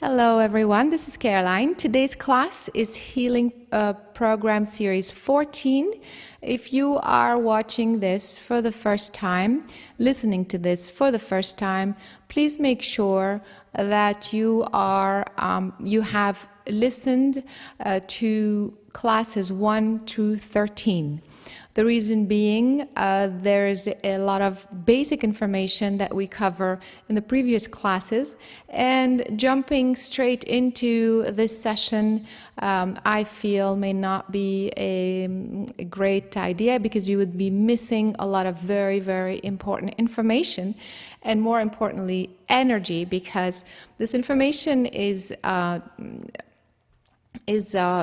Hello everyone, this is Caroline. Today's class is Healing Program Series 14. If you are watching this for the first time, listening to this for the first time, please make sure that you have listened to classes 1 through 13. The reason being, there's a lot of basic information that we cover in the previous classes, and jumping straight into this session, I feel may not be a great idea because you would be missing a lot of very, very important information, and more importantly, energy, because this information is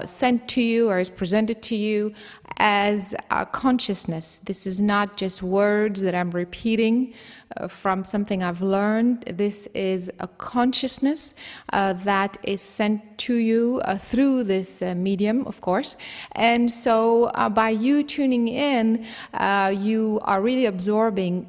sent to you or is presented to you as a consciousness. This is not just words that I'm repeating from something I've learned. This is a consciousness that is sent to you through this medium, of course. And so by you tuning in, you are really absorbing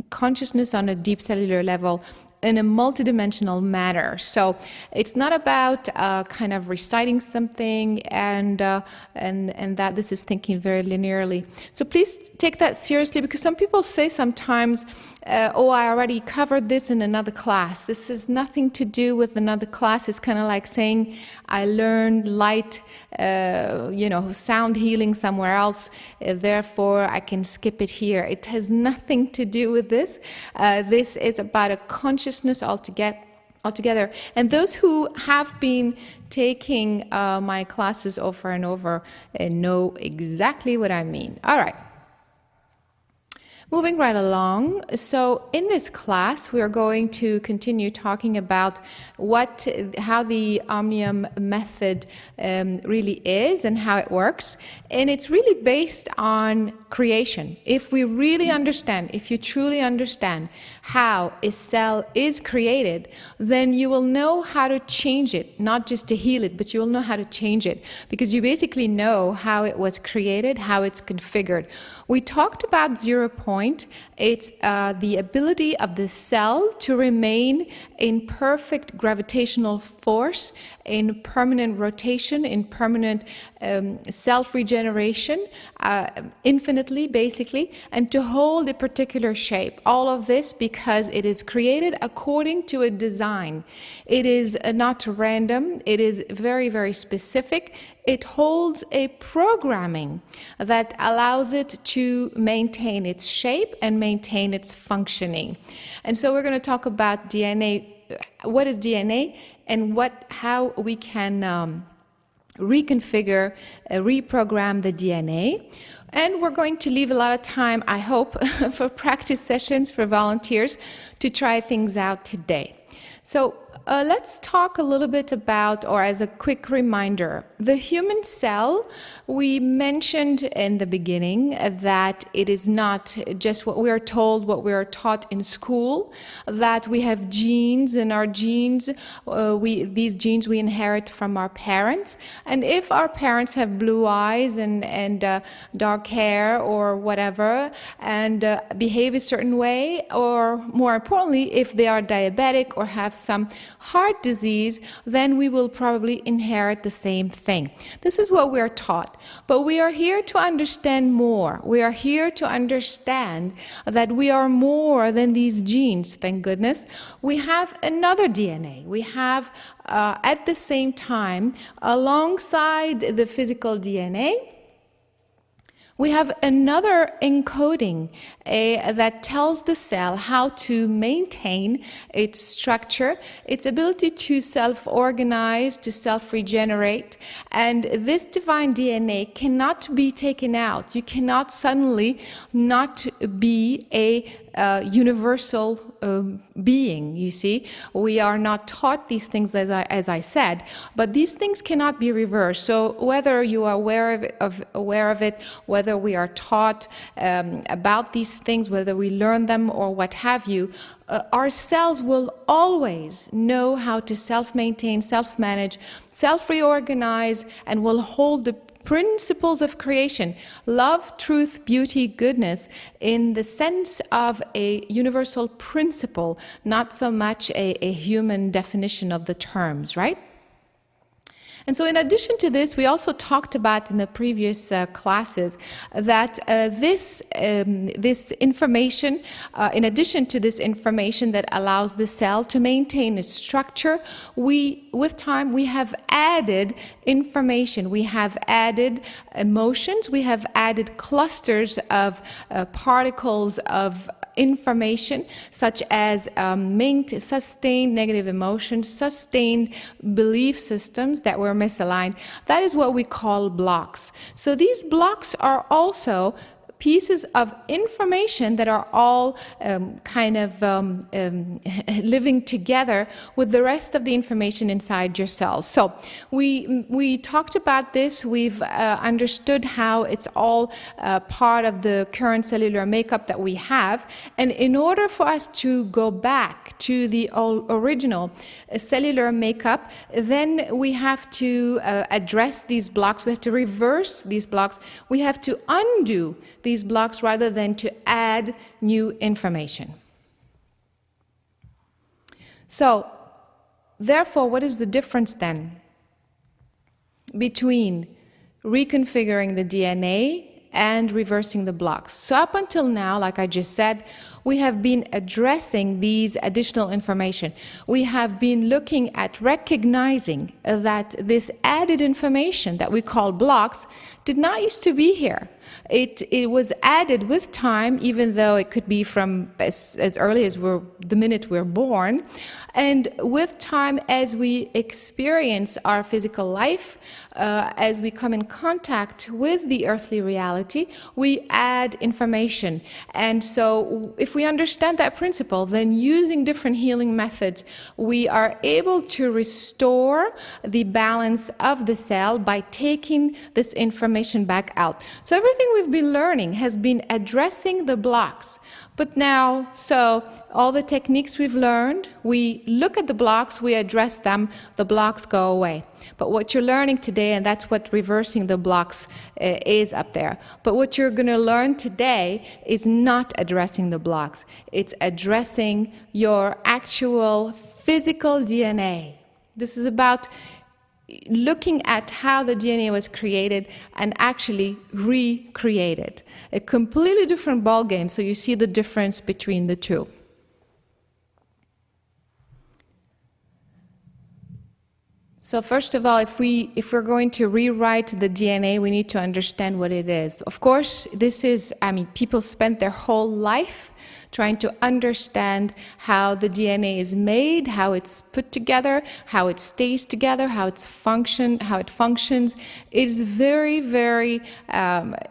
consciousness on a deep cellular level in a multidimensional manner. So it's not about kind of reciting something and that this is thinking very linearly. So please take that seriously, because some people say sometimes, oh, I already covered this in another class. This has nothing to do with another class. It's kind of like saying I learned light, sound healing somewhere else, therefore I can skip it here. It has nothing to do with this. This is about a consciousness altogether. And those who have been taking my classes over and over know exactly what I mean. All right. Moving right along, so in this class we are going to continue talking about how the Omnium method really is and how it works, and it's really based on creation. If we really understand, if you truly understand how a cell is created, then you will know how to change it, not just to heal it, but you will know how to change it, because you basically know how it was created, how it's configured. We talked about 0 point. It's the ability of the cell to remain in perfect gravitational force, in permanent rotation, in permanent self-regeneration, infinitely basically, and to hold a particular shape. All of this because it is created according to a design. It is not random, it is very, very specific. It holds a programming that allows it to maintain its shape and maintain its functioning. And so we're going to talk about DNA. What is DNA, and how we can reconfigure, reprogram the DNA. And we're going to leave a lot of time, I hope, for practice sessions for volunteers to try things out today. So let's talk a little bit about, or as a quick reminder, the human cell. We mentioned in the beginning that it is not just what we are told, what we are taught in school, that we have genes, and our genes, these genes we inherit from our parents. And if our parents have blue eyes and dark hair or whatever, and behave a certain way, or more importantly, if they are diabetic or have some heart disease, then we will probably inherit the same thing. This is what we are taught. But we are here to understand more. We are here to understand that we are more than these genes, thank goodness. We have another DNA. We have, at the same time, alongside the physical DNA, we have another encoding that tells the cell how to maintain its structure, its ability to self-organize, to self-regenerate. And this divine DNA cannot be taken out. You cannot suddenly not be a universal being, you see. We are not taught these things, as I said, but these things cannot be reversed. So whether you are aware of it, whether we are taught about these things, whether we learn them or what have you, our cells will always know how to self-maintain, self-manage, self-reorganize, and will hold the principles of creation, love, truth, beauty, goodness, in the sense of a universal principle, not so much a human definition of the terms, right? And so in addition to this, we also talked about in the previous classes that this information, in addition to this information that allows the cell to maintain its structure, with time, we have added information, we have added emotions, we have added clusters of particles of information, such as sustained negative emotions, sustained belief systems that were misaligned. That is what we call blocks. So these blocks are also pieces of information that are all living together with the rest of the information inside your cells. So we talked about this. We've understood how it's all part of the current cellular makeup that we have. And in order for us to go back to the original cellular makeup, then we have to address these blocks. We have to reverse these blocks. We have to undo these blocks rather than to add new information. So, therefore, what is the difference then between reconfiguring the DNA and reversing the blocks? So up until now, like I just said, we have been addressing these additional information. We have been looking at recognizing that this added information that we call blocks did not used to be here. It was added with time, even though it could be from as early as the minute we're born. And with time, as we experience our physical life, as we come in contact with the earthly reality, we add information. And so if we understand that principle, then using different healing methods, we are able to restore the balance of the cell by taking this information back out. So everything we've been learning has been addressing the blocks. But now, so all the techniques we've learned, we look at the blocks, we address them, the blocks go away. But what you're learning today, and that's what reversing the blocks is up there. But what you're going to learn today is not addressing the blocks. It's addressing your actual physical DNA. This is about looking at how the DNA was created and actually recreated. A completely different ballgame, so you see the difference between the two. So first of all, if we're going to rewrite the DNA, we need to understand what it is. Of course, people spend their whole life trying to understand how the DNA is made, how it's put together, how it stays together, how it functions. It is very, very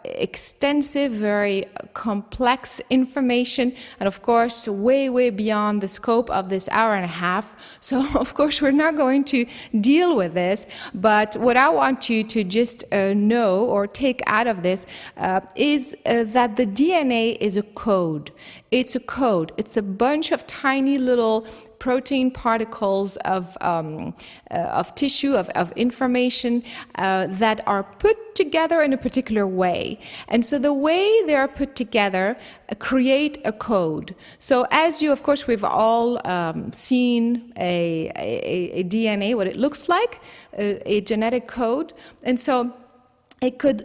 extensive, very complex information, and of course, way, way beyond the scope of this hour and a half. So, of course, we're not going to deal with this, but what I want you to just know or take out of this is that the DNA is a code. It's a code. It's a bunch of tiny little protein particles of tissue, of information that are put together in a particular way. And so the way they are put together create a code. So as you, of course, we've all seen a DNA, what it looks like, a genetic code. And so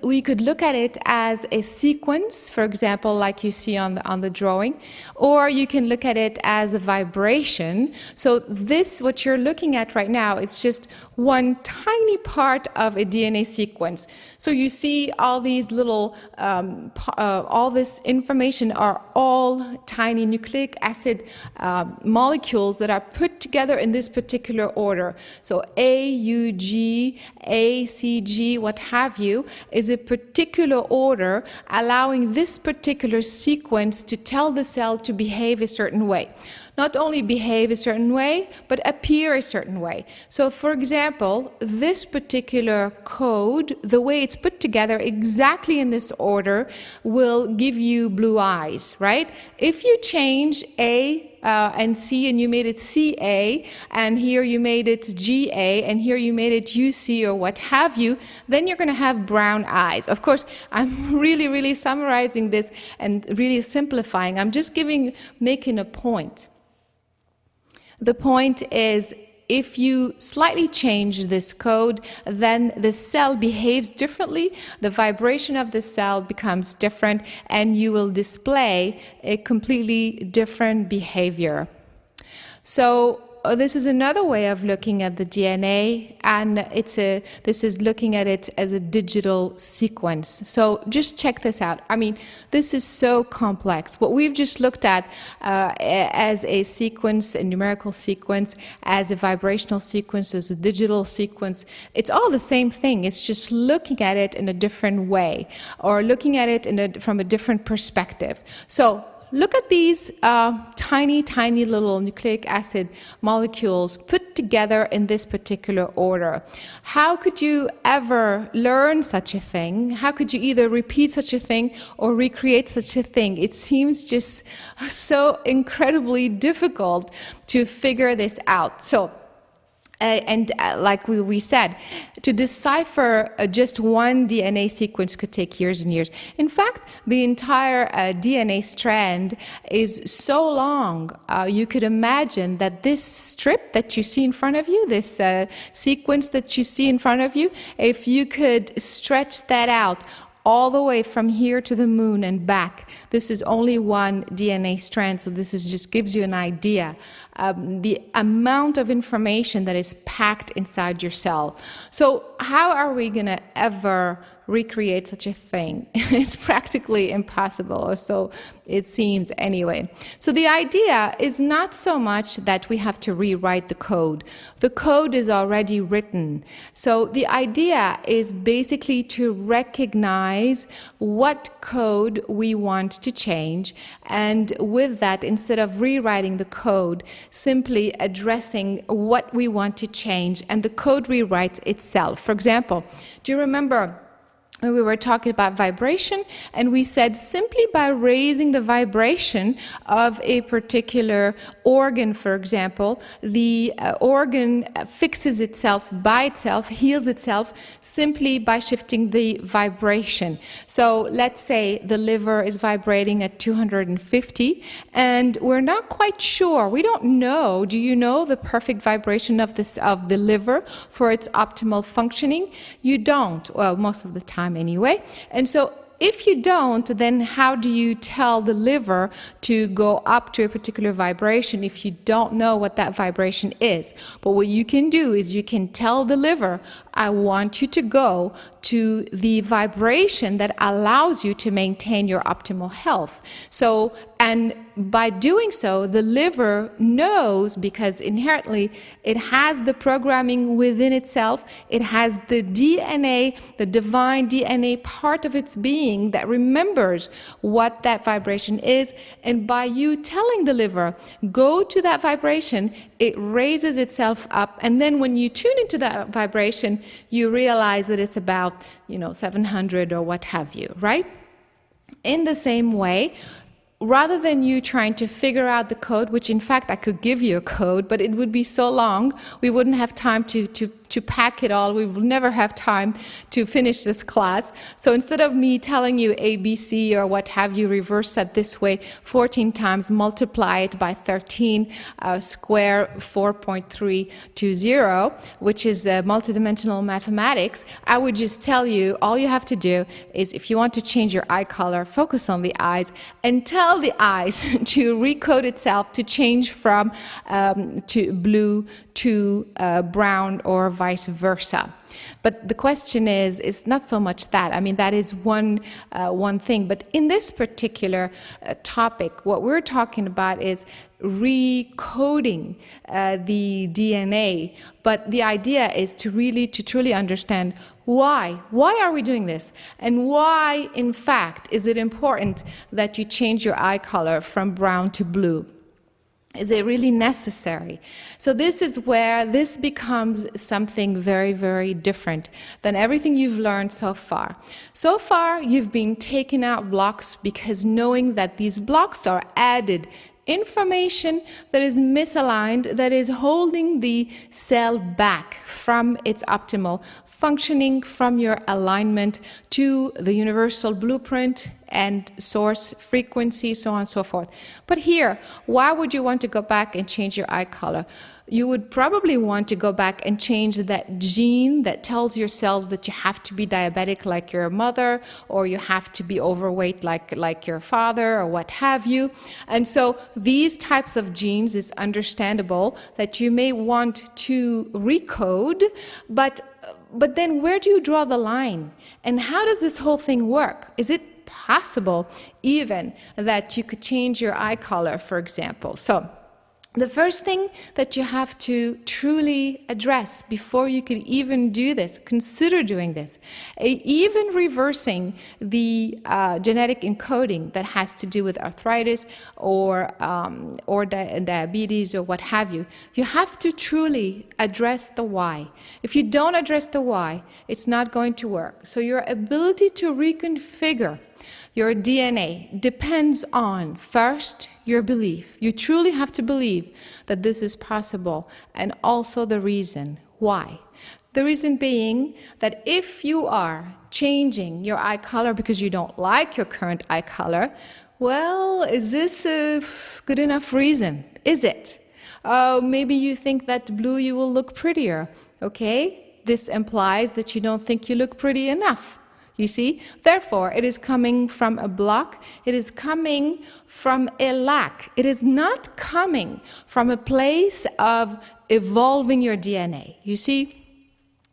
we could look at it as a sequence, for example, like you see on the drawing, or you can look at it as a vibration. So this, what you're looking at right now, it's just one tiny part of a DNA sequence. So you see all these little, all this information are all tiny nucleic acid molecules that are put together in this particular order. So A, U, G, A, C, G, what have you, is a particular order allowing this particular sequence to tell the cell to behave a certain way. not only behave a certain way, but appear a certain way. So for example, this particular code, the way it's put together exactly in this order, will give you blue eyes, right? If you change A and C, and you made it CA, and here you made it GA, and here you made it UC, or what have you, then you're going to have brown eyes. Of course, I'm really summarizing this and really simplifying. I'm just making a point. The point is, if you slightly change this code, then the cell behaves differently, the vibration of the cell becomes different, and you will display a completely different behavior. So this is another way of looking at the DNA, and this is looking at it as a digital sequence. So just check this out. I mean, this is so complex. What we've just looked at as a sequence, a numerical sequence, as a vibrational sequence, as a digital sequence, it's all the same thing. It's just looking at it in a different way, or looking at it from a different perspective. So look at these tiny little nucleic acid molecules put together in this particular order. How could you ever learn such a thing? How could you either repeat such a thing or recreate such a thing? It seems just so incredibly difficult to figure this out. So, like we said, to decipher just one DNA sequence could take years and years. In fact, the entire DNA strand is so long, you could imagine that this strip that you see in front of you, this sequence that you see in front of you, if you could stretch that out all the way from here to the moon and back, this is only one DNA strand. So this just gives you an idea the amount of information that is packed inside your cell. So how are we going to ever recreate such a thing? It's practically impossible, or so it seems anyway. So the idea is not so much that we have to rewrite the code. The code is already written. So the idea is basically to recognize what code we want to change, and with that, instead of rewriting the code, simply addressing what we want to change, and the code rewrites itself. For example, do you remember when we were talking about vibration, and we said simply by raising the vibration of a particular organ, for example, the organ fixes itself by itself, heals itself, simply by shifting the vibration. So let's say the liver is vibrating at 250, and we're not quite sure, we don't know, do you know the perfect vibration of the liver for its optimal functioning? You don't, well, most of the time anyway. And so if you don't, then how do you tell the liver to go up to a particular vibration if you don't know what that vibration is? But what you can do is you can tell the liver, I want you to go to the vibration that allows you to maintain your optimal health. So, and by doing so, the liver knows, because inherently it has the programming within itself, it has the DNA, the divine DNA part of its being that remembers what that vibration is, and by you telling the liver, go to that vibration, it raises itself up, and then when you tune into that vibration, you realize that it's about, 700 or what have you, right? In the same way, rather than you trying to figure out the code, which in fact I could give you a code, but it would be so long, we wouldn't have time to pack it all. We will never have time to finish this class. So instead of me telling you ABC or what have you, reverse that this way 14 times, multiply it by 13, square 4.320, which is multidimensional mathematics, I would just tell you, all you have to do is, if you want to change your eye color, focus on the eyes and tell the eyes to recode itself to change from to blue to brown, or vice versa. But the question is not so much that. I mean, that is one thing. But in this particular topic, what we're talking about is recoding the DNA. But the idea is to truly understand why. Why are we doing this? And why, in fact, is it important that you change your eye color from brown to blue? Is it really necessary? So this is where this becomes something very, very different than everything you've learned so far. So far, you've been taking out blocks because knowing that these blocks are added information that is misaligned, that is holding the cell back from its optimal functioning, from your alignment to the universal blueprint and source frequency, so on and so forth. But here, why would you want to go back and change your eye color? You would probably want to go back and change that gene that tells your cells that you have to be diabetic like your mother, or you have to be overweight like your father, or what have you. And so these types of genes, is understandable that you may want to recode, but then where do you draw the line? And how does this whole thing work? Is it possible even that you could change your eye color, for example? So the first thing that you have to truly address before you can even do this, consider doing this, even reversing the genetic encoding that has to do with arthritis or diabetes or what have you, you have to truly address the why. If you don't address the why, it's not going to work. So your ability to reconfigure your DNA depends on, first, your belief. You truly have to believe that this is possible, and also the reason why. The reason being that if you are changing your eye color because you don't like your current eye color, well, is this a good enough reason? Is it? Maybe you think that blue you will look prettier, okay? This implies that you don't think you look pretty enough. You see? Therefore, it is coming from a block. It is coming from a lack. It is not coming from a place of evolving your DNA. You see?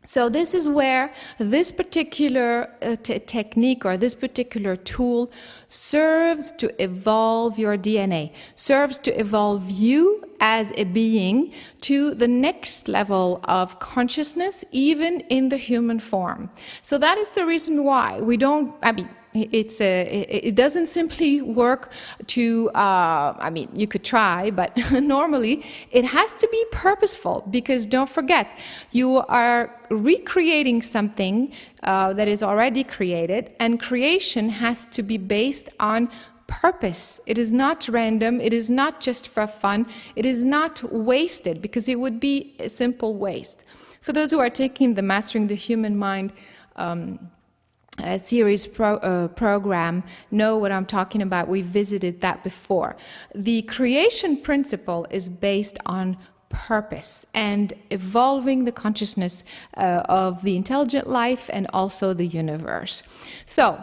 So this is where this particular technique or this particular tool serves to evolve your DNA, serves to evolve you as a being to the next level of consciousness, even in the human form. So that is the reason why we don't, it doesn't simply work to, you could try, but normally it has to be purposeful, because don't forget, you are recreating something that is already created, and creation has to be based on purpose. It is not random. It is not just for fun. It is not wasted, because it would be a simple waste. For those who are taking the Mastering the Human Mind series program, know what I'm talking about. We visited that before. The creation principle is based on purpose and evolving the consciousness of the intelligent life and also the universe. So,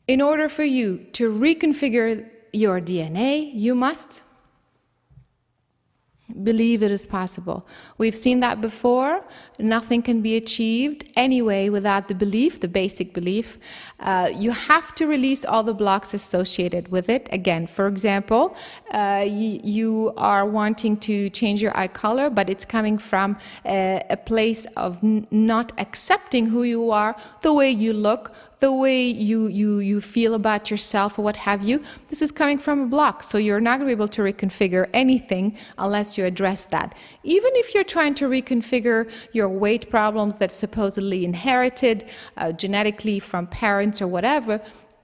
in order for you to reconfigure your DNA, you must believe it is possible. We've seen that before. Nothing can be achieved anyway without the belief, the basic belief. You have to release all the blocks associated with it. Again, for example, you are wanting to change your eye color, but it's coming from a place of not accepting who you are, the way you look, the way you feel about yourself, or what have you. This is coming from a block, so you're not going to be able to reconfigure anything unless you address that. Even if you're trying to reconfigure your weight problems that's supposedly inherited genetically from parents or whatever,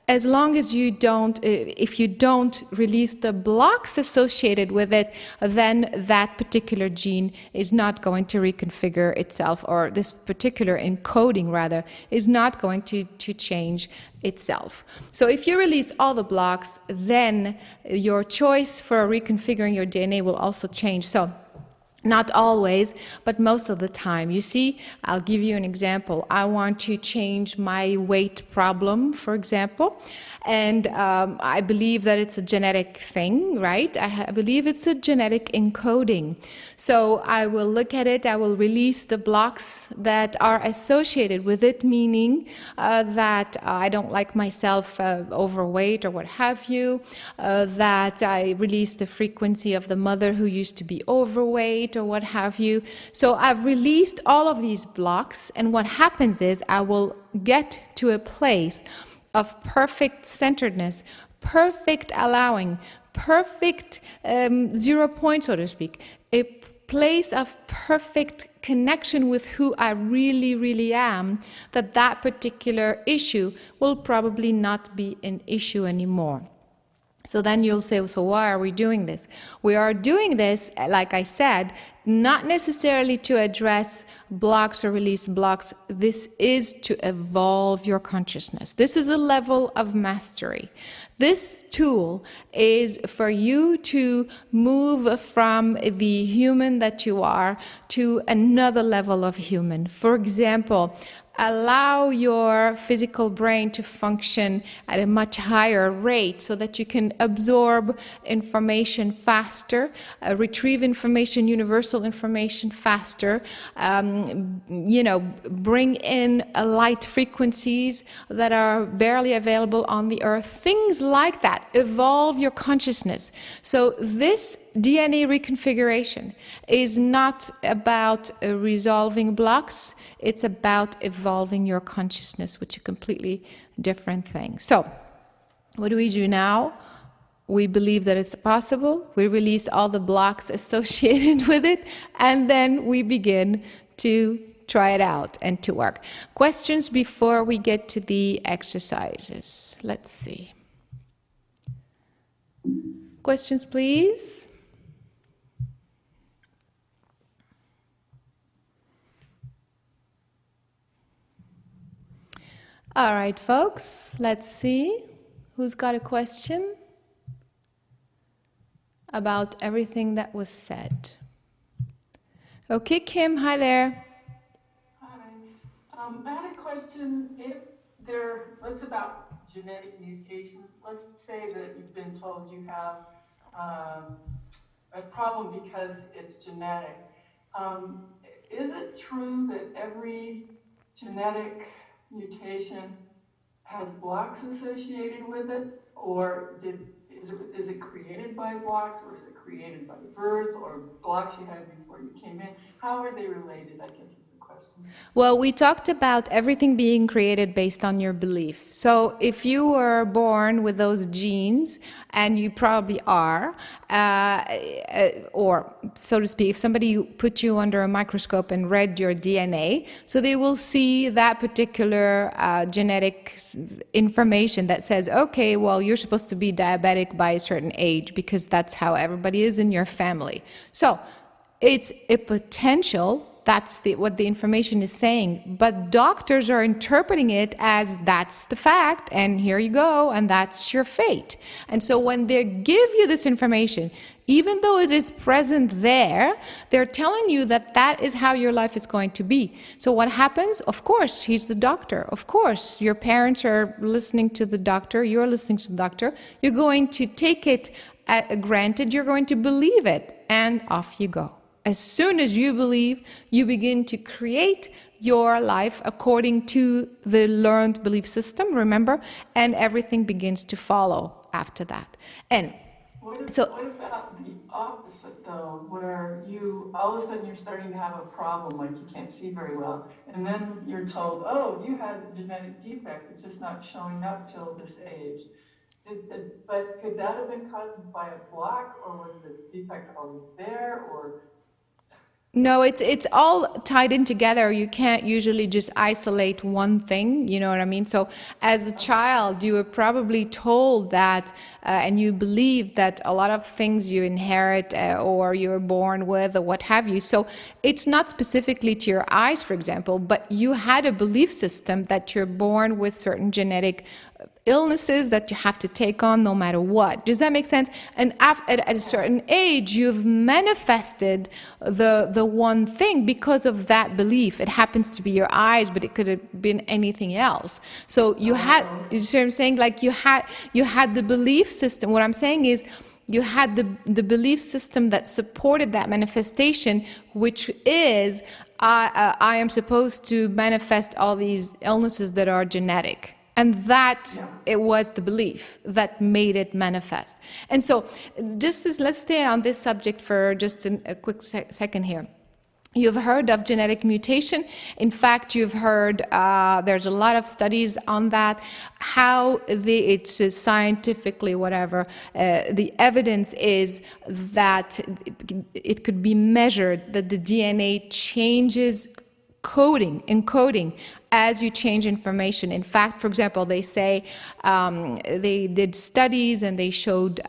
as long as you don't, if you don't release the blocks associated with it, then that particular gene is not going to reconfigure itself, or this particular encoding rather, is not going to change itself. So if you release all the blocks, then your choice for reconfiguring your DNA will also change. So not always, but most of the time. You see, I'll give you an example. I want to change my weight problem, for example, and I believe that it's a genetic thing, right? I believe it's a genetic encoding. So I will look at it, I will release the blocks that are associated with it, meaning that I don't like myself overweight or what have you, that I release the frequency of the mother who used to be overweight, or what have you. So I've released all of these blocks, and what happens is I will get to a place of perfect centeredness, perfect allowing, perfect 0 point, so to speak, a place of perfect connection with who I really, really am, that particular issue will probably not be an issue anymore. So then you'll say, so why are we doing this? We are doing this, like I said, not necessarily to address blocks or release blocks. This is to evolve your consciousness. This is a level of mastery. This tool is for you to move from the human that you are to another level of human. For example, allow your physical brain to function at a much higher rate so that you can absorb information faster, retrieve information, universal information faster, bring in light frequencies that are barely available on the earth, things like that. Evolve your consciousness. So this DNA reconfiguration is not about resolving blocks, it's about evolving your consciousness, which is a completely different thing. So, what do we do now? We believe that it's possible, we release all the blocks associated with it, and then we begin to try it out and to work. Questions before we get to the exercises? Let's see. Questions, please? All right, folks, let's see who's got a question about everything that was said. Okay, Kim, hi there. Hi. I had a question. If what's about genetic mutations? Let's say that you've been told you have a problem because it's genetic. Is it true that every genetic mutation has blocks associated with it, or is it created by blocks, or is it created by birth, or blocks you had before you came in? How are they related, I guess is the question. Well, we talked about everything being created based on your belief. So if you were born with those genes, and you probably are, or so to speak, if somebody put you under a microscope and read your DNA, so they will see that particular genetic information that says, okay, well, you're supposed to be diabetic by a certain age because that's how everybody is in your family. So it's a potential. That's what the information is saying. But doctors are interpreting it as that's the fact, and here you go, and that's your fate. And so when they give you this information, even though it is present there, they're telling you that that is how your life is going to be. So what happens? Of course, he's the doctor. Of course, your parents are listening to the doctor. You're listening to the doctor. You're going to take it granted. You're going to believe it, and off you go. As soon as you believe, you begin to create your life according to the learned belief system, remember? And everything begins to follow after that. And what about the opposite, though, where all of a sudden you're starting to have a problem, like you can't see very well, and then you're told, oh, you had a genetic defect, it's just not showing up till this age. But could that have been caused by a block, or was the defect always there, or... No, it's all tied in together. You can't usually just isolate one thing, you know what I mean? So as a child, you were probably told that, and you believed that a lot of things you inherit or you're born with or what have you. So it's not specifically to your eyes, for example, but you had a belief system that you're born with certain genetic illnesses that you have to take on no matter what. Does that make sense? And at a certain age, you've manifested the one thing because of that belief. It happens to be your eyes, but it could have been anything else. So you had, you see what I'm saying? Like you had the belief system. What I'm saying is, you had the belief system that supported that manifestation, which is, I am supposed to manifest all these illnesses that are genetic. And that it was the belief that made it manifest. And so let's stay on this subject for just a quick second here. You've heard of genetic mutation. In fact, you've heard there's a lot of studies on that, how it's scientifically whatever. The evidence is that it could be measured that the DNA changes encoding as you change information. In fact, for example, they say they did studies and they showed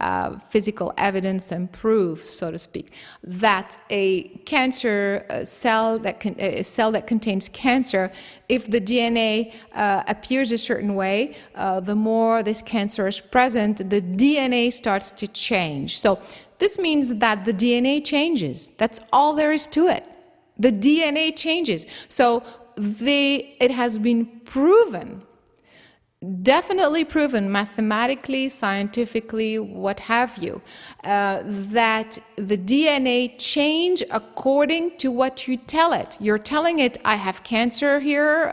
physical evidence and proof, so to speak, that a cancer cell a cell that contains cancer, if the DNA appears a certain way, the more this cancer is present, the DNA starts to change. So this means that the DNA changes. That's all there is to it. The DNA changes. So it has been proven, definitely proven, mathematically, scientifically, what have you, that the DNA change according to what you tell it. You're telling it, I have cancer here,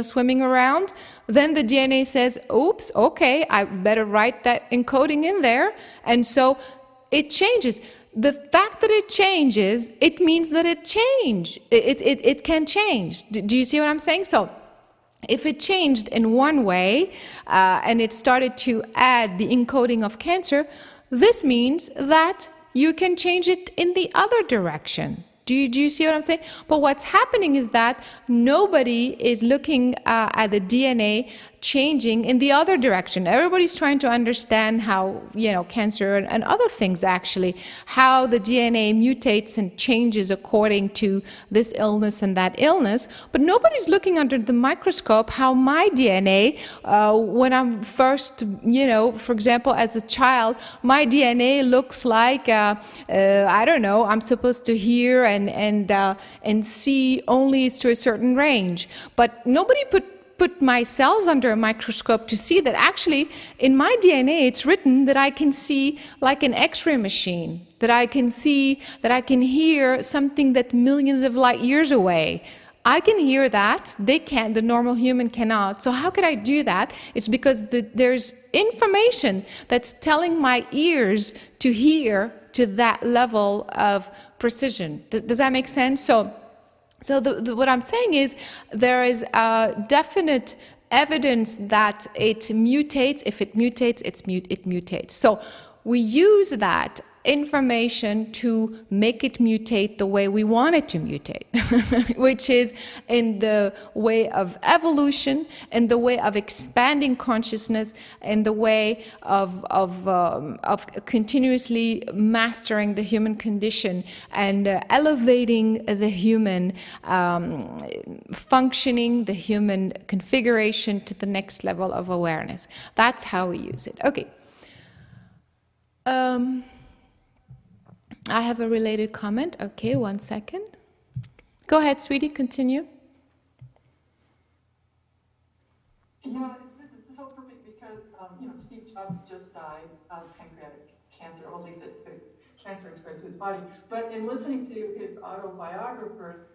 swimming around. Then the DNA says, oops, okay, I better write that encoding in there. And so it changes. The fact that it changes, it means that it can change. Do you see what I'm saying? So if it changed in one way and it started to add the encoding of cancer, this means that you can change it in the other direction. Do you see what I'm saying? But what's happening is that nobody is looking at the DNA changing in the other direction. Everybody's trying to understand how, cancer and other things actually, how the DNA mutates and changes according to this illness and that illness. But nobody's looking under the microscope how my DNA, when I'm first, for example, as a child, my DNA looks like, I don't know, I'm supposed to hear and see only to a certain range. But nobody put my cells under a microscope to see that actually in my DNA it's written that I can see like an X-ray machine, that I can see, that I can hear something that millions of light years away. I can hear that, they can't, the normal human cannot. So how could I do that? It's because there's information that's telling my ears to hear to that level of precision. Does that make sense? So what I'm saying is there is definite evidence that it mutates. If it mutates, it mutates. So we use that information to make it mutate the way we want it to mutate, which is in the way of evolution, in the way of expanding consciousness, in the way of continuously mastering the human condition and elevating the human functioning, the human configuration to the next level of awareness. That's how we use it. Okay. I have a related comment. Okay, 1 second. Go ahead, sweetie, continue. Yeah, this is so perfect because, Steve Jobs just died of pancreatic cancer, or at least cancer spread to his body. But in listening to his autobiographer,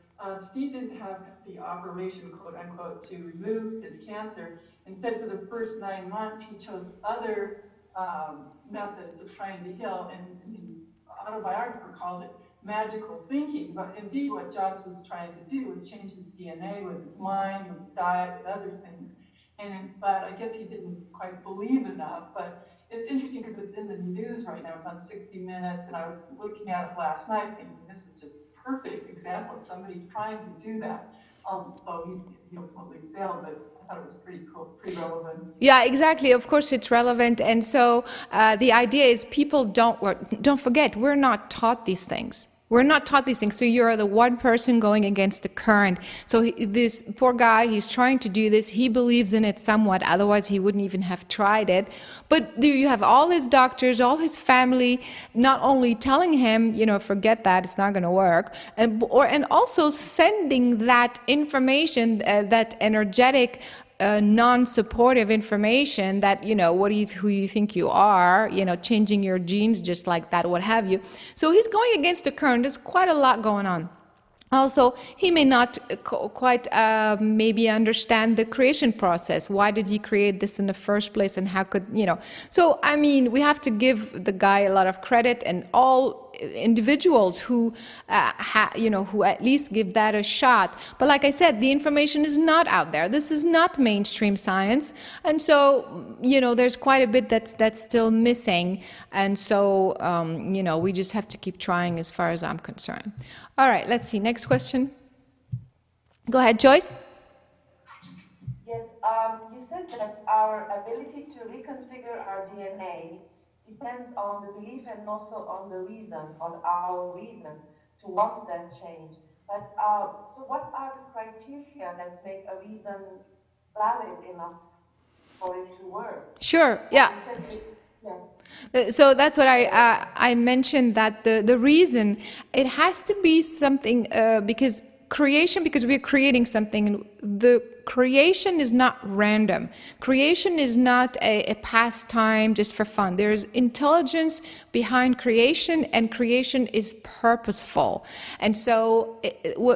Steve didn't have the operation, quote unquote, to remove his cancer. Instead, for the first 9 months, he chose other methods of trying to heal, and the autobiographer called it magical thinking. But indeed, what Jobs was trying to do was change his DNA with his mind, with his diet, with other things. But I guess he didn't quite believe enough. But it's interesting because it's in the news right now. It's on 60 Minutes, and I was looking at it last night thinking, this is just a perfect example of somebody trying to do that. Although he ultimately failed, but I thought it was pretty cool, pretty relevant. Yeah, exactly. Of course, it's relevant. And so the idea is people don't forget, we're not taught these things. We're not taught these things. So you're the one person going against the current. So this poor guy, he's trying to do this. He believes in it somewhat. Otherwise, he wouldn't even have tried it. But you have all his doctors, all his family, not only telling him, forget that, it's not going to work, and also sending that information, that energetic, non-supportive information that, who you think you are, changing your genes just like that, what have you. So he's going against the current. There's quite a lot going on. Also, he may not quite maybe understand the creation process. Why did he create this in the first place, and how could, So, we have to give the guy a lot of credit, and all individuals who, who at least give that a shot. But like I said, the information is not out there. This is not mainstream science, and so there's quite a bit that's still missing. And so we just have to keep trying, as far as I'm concerned. All right, let's see. Next question. Go ahead, Joyce. Yes, you said that our ability to reconfigure our DNA depends on the belief and also on the reason, on our reason to want that change. But so what are the criteria that make a reason valid enough for it to work? Sure, yeah. So that's what I mentioned, that the reason, it has to be something, because we're creating something. The creation is not random. Creation is not a pastime just for fun. There's intelligence behind creation, and creation is purposeful. And so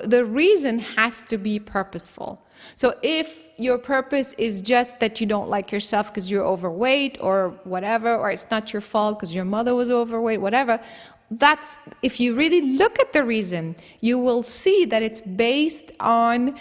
the reason has to be purposeful. So if your purpose is just that you don't like yourself because you're overweight or whatever, or it's not your fault because your mother was overweight, whatever, that's, if you really look at the reason, you will see that it's based on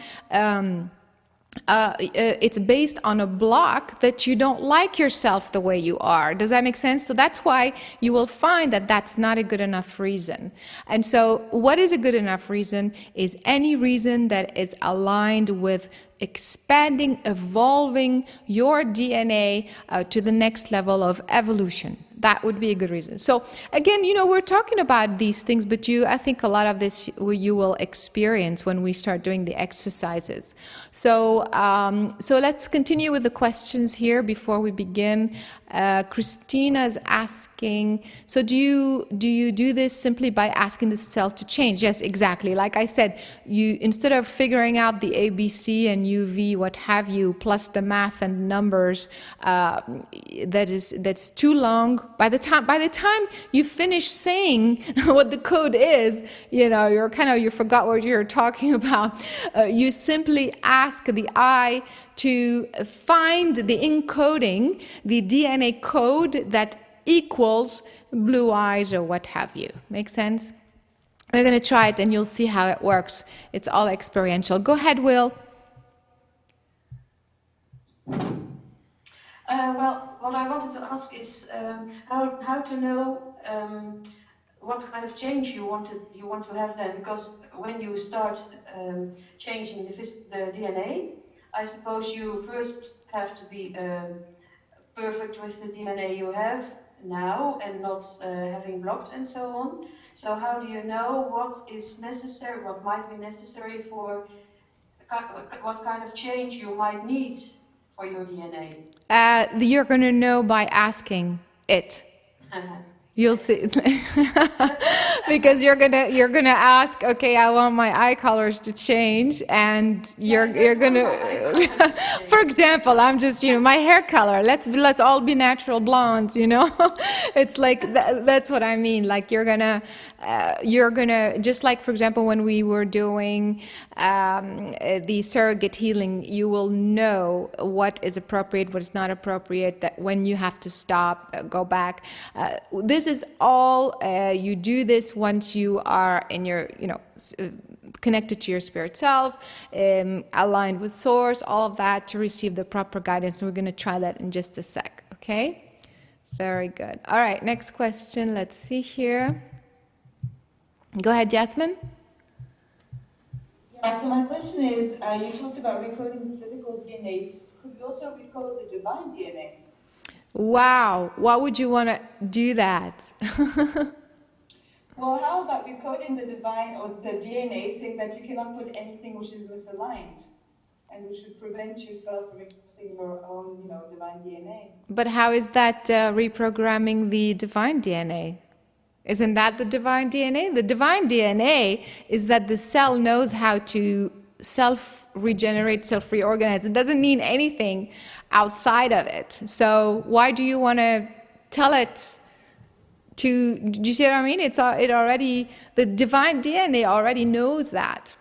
a block that you don't like yourself the way you are. Does that make sense? So that's why you will find that that's not a good enough reason. And so what is a good enough reason is any reason that is aligned with expanding, evolving your DNA to the next level of evolution. That would be a good reason. So again, we're talking about these things, but I think a lot of this you will experience when we start doing the exercises. So let's continue with the questions here before we begin. Christina is asking, so do you do this simply by asking the cell to change? Yes, exactly. Like I said, you, instead of figuring out the ABC and UV, what have you, plus the math and numbers, that's too long. By the time you finish saying what the code is, you forgot what you're talking about. You simply ask the eye to find the encoding, the DNA code that equals blue eyes or what have you. Make sense? We're going to try it and you'll see how it works. It's all experiential. Go ahead, Will. Well, what I wanted to ask is how to know what kind of change you want to have then, because when you start changing the DNA, I suppose you first have to be perfect with the DNA you have now and not having blocks and so on. So how do you know what is necessary, what might be necessary for what kind of change you might need for your DNA? You're going to know by asking it. You'll see. Because you're gonna ask, okay, I want my eye colors to change, and you're gonna, for example, I'm just, my hair color. Let's all be natural blondes, It's like that's what I mean. Like you're gonna just like, for example, when we were doing the surrogate healing, you will know what is appropriate, what is not appropriate. That when you have to stop, go back. This is all you do this once you are in your, connected to your spirit self, aligned with source, all of that, to receive the proper guidance. We're going to try that in just a sec. Okay, very good. All right, next question. Let's see here. Go ahead, Jasmine. Yeah, so my question is, you talked about recoding the physical DNA. Could we also recode the divine DNA? Wow, why would you want to do that? Well, how about recoding the divine or the DNA, saying that you cannot put anything which is misaligned, and which would prevent yourself from expressing your own, divine DNA? But how is that reprogramming the divine DNA? Isn't that the divine DNA? The divine DNA is that the cell knows how to self-regenerate, self-reorganize. It doesn't need anything outside of it. So why do you want to tell it to, do you see what I mean? The divine DNA already knows that.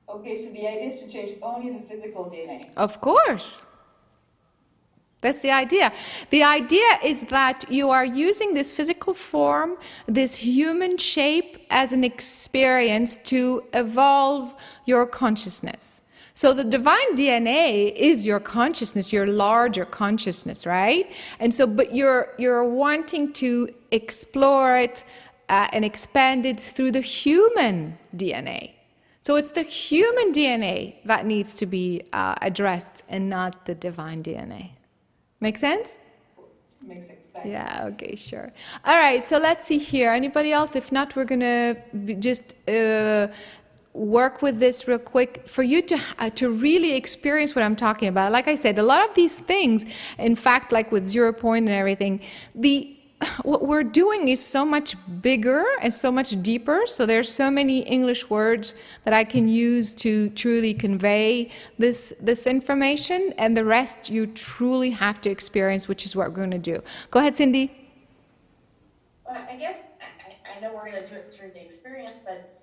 Okay, so the idea is to change only the physical DNA. Of course. That's the idea. The idea is that you are using this physical form, this human shape, as an experience to evolve your consciousness. So the divine DNA is your consciousness, your larger consciousness, right? And so, but you're wanting to explore it and expand it through the human DNA. So it's the human DNA that needs to be addressed and not the divine DNA. Make sense? Makes sense. Thanks. Yeah, okay, sure. All right, so let's see here. Anybody else? If not, we're going to just work with this real quick for you to really experience what I'm talking about. Like I said, a lot of these things, in fact, like with 0 point and everything, what we're doing is so much bigger and so much deeper. So there's so many English words that I can use to truly convey this information, and the rest you truly have to experience, which is what we're going to do. Go ahead, Cindy. Well, I guess I know we're going to do it through the experience, but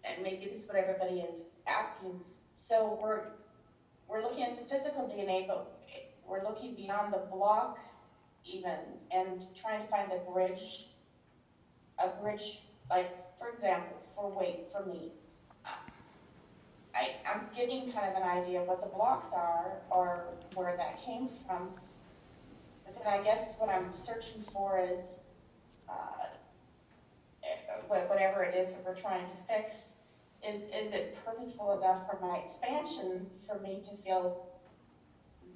and maybe this is what everybody is asking. So we're looking at the physical DNA, but we're looking beyond the block even and trying to find a bridge, like, for example, for weight, for me. I'm getting kind of an idea of what the blocks are or where that came from. But then I guess what I'm searching for is whatever it is that we're trying to fix, is it purposeful enough for my expansion for me to feel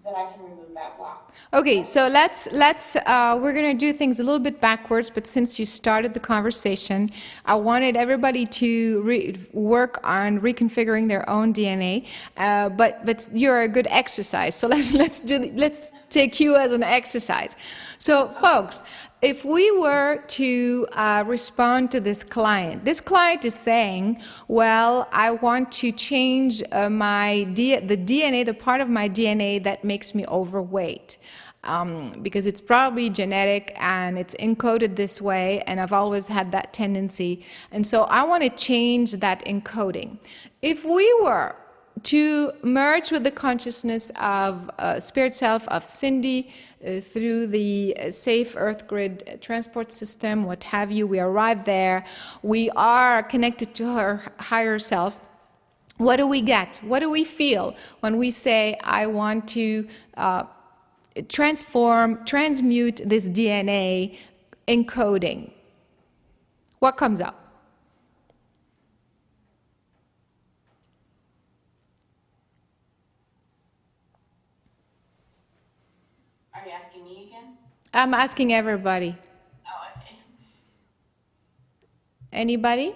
that I can remove that block? Okay, so let's we're going to do things a little bit backwards, but since you started the conversation, I wanted everybody to work on reconfiguring their own DNA, but you're a good exercise, so let's take you as an exercise. So folks, if we were to respond to this client is saying, well, I want to change the DNA, the part of my DNA that makes me overweight. Because it's probably genetic and it's encoded this way, and I've always had that tendency. And so I want to change that encoding. If we were to merge with the consciousness of spirit self of Cindy through the safe Earth grid transport system, what have you, we arrive there, we are connected to her higher self. What do we get? What do we feel when we say, I want to transmute this DNA encoding? What comes up? Are you asking me again? I'm asking everybody. Oh, okay. Anybody?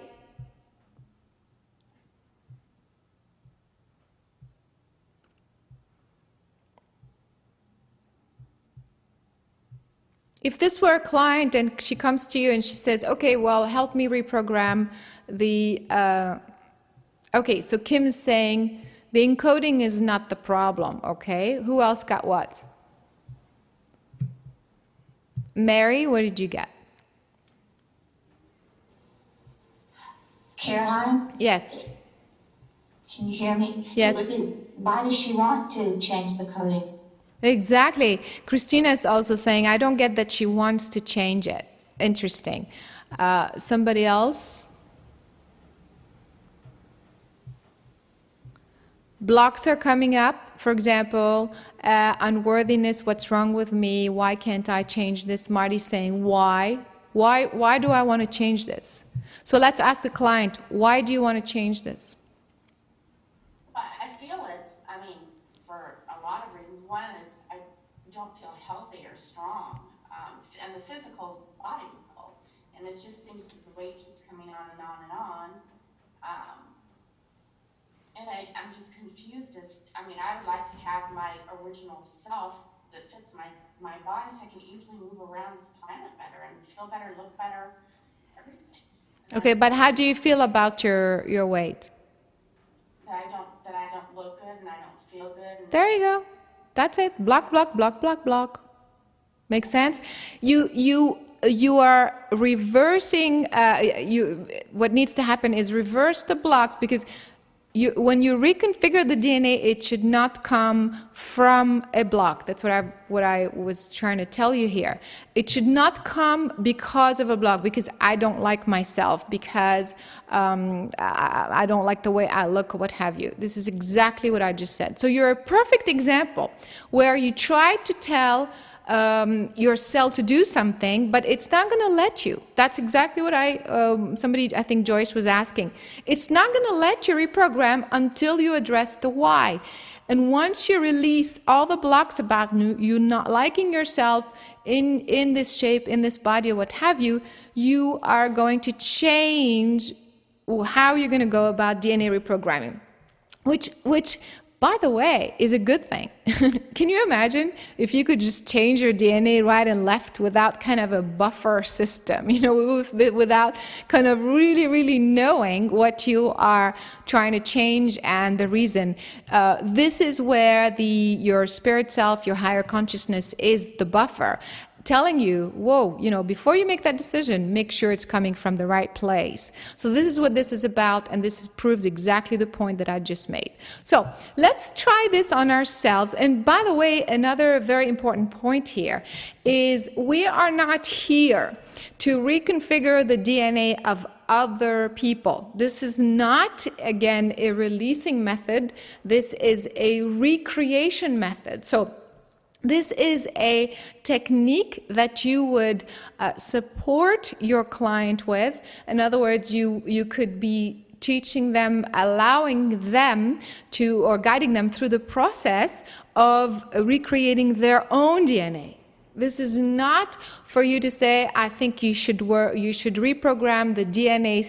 If this were a client and she comes to you and she says, okay, well, help me reprogram the, okay, so Kim is saying the encoding is not the problem, okay? Who else got what? Mary, what did you get? Caroline, Yes. can you hear me? Yes. Why does she want to change the coding? Exactly. Christina is also saying, I don't get that she wants to change it. Interesting. Somebody else? Blocks are coming up. For example, unworthiness, what's wrong with me? Why can't I change this? Marty's saying, why? Why do I want to change this? So let's ask the client, why do you want to change this? I feel it's, I mean, for a lot of reasons. One is I don't feel healthy or strong, and the physical body level. And it just seems that the weight keeps coming on and on and on. And I'm just confused as, I mean, I would like to have my original self that fits my body so I can easily move around this planet better and feel better, look better, everything. Okay, but how do you feel about your weight? That I don't look good and I don't feel good. And There you go. That's it. Block, block, block, block, block. Makes sense? You are reversing, what needs to happen is reverse the blocks, because when you reconfigure the DNA, it should not come from a block. That's what I was trying to tell you here. It should not come because of a block, because I don't like myself, because I don't like the way I look, or what have you. This is exactly what I just said. So you're a perfect example where you try to tell your cell to do something, but it's not going to let you. That's exactly what somebody, I think Joyce was asking. It's not going to let you reprogram until you address the why. And once you release all the blocks about you not liking yourself in this shape, in this body, or what have you, you are going to change how you're going to go about DNA reprogramming, which by the way, is a good thing. Can you imagine if you could just change your DNA right and left without kind of a buffer system, without kind of really knowing what you are trying to change and the reason. This is where your spirit self, your higher consciousness is the buffer, telling you, whoa, before you make that decision, make sure it's coming from the right place. So this is what this is about, and this proves exactly the point that I just made. So let's try this on ourselves. And by the way, another very important point here is we are not here to reconfigure the DNA of other people. This is not, again, a releasing method. This is a recreation method. So this is a technique that you would support your client with. In other words, you could be teaching them, allowing them to, or guiding them through the process of recreating their own DNA. This is not for you to say, I think you should reprogram the DNA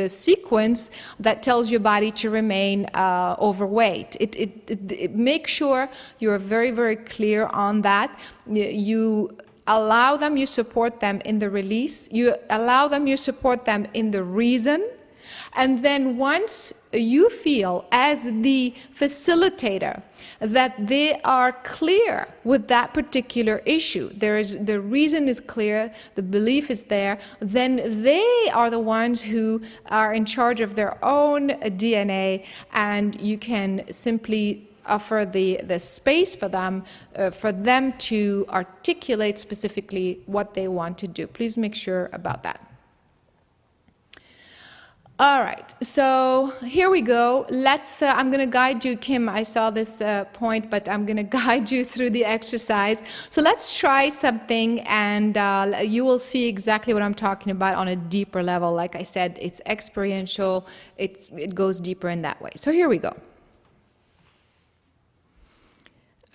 sequence that tells your body to remain overweight. Make sure you're very clear on that. You allow them, you support them in the release. You allow them, you support them in the reason. And then once you feel, as the facilitator, that they are clear with that particular issue, the reason is clear, the belief is there, then they are the ones who are in charge of their own DNA, and you can simply offer the space for them to articulate specifically what they want to do. Please make sure about that. All right, so here we go. I'm going to guide you, Kim. I saw this point, but I'm going to guide you through the exercise. So let's try something, and you will see exactly what I'm talking about on a deeper level. Like I said, it's experiential. It goes deeper in that way. So here we go.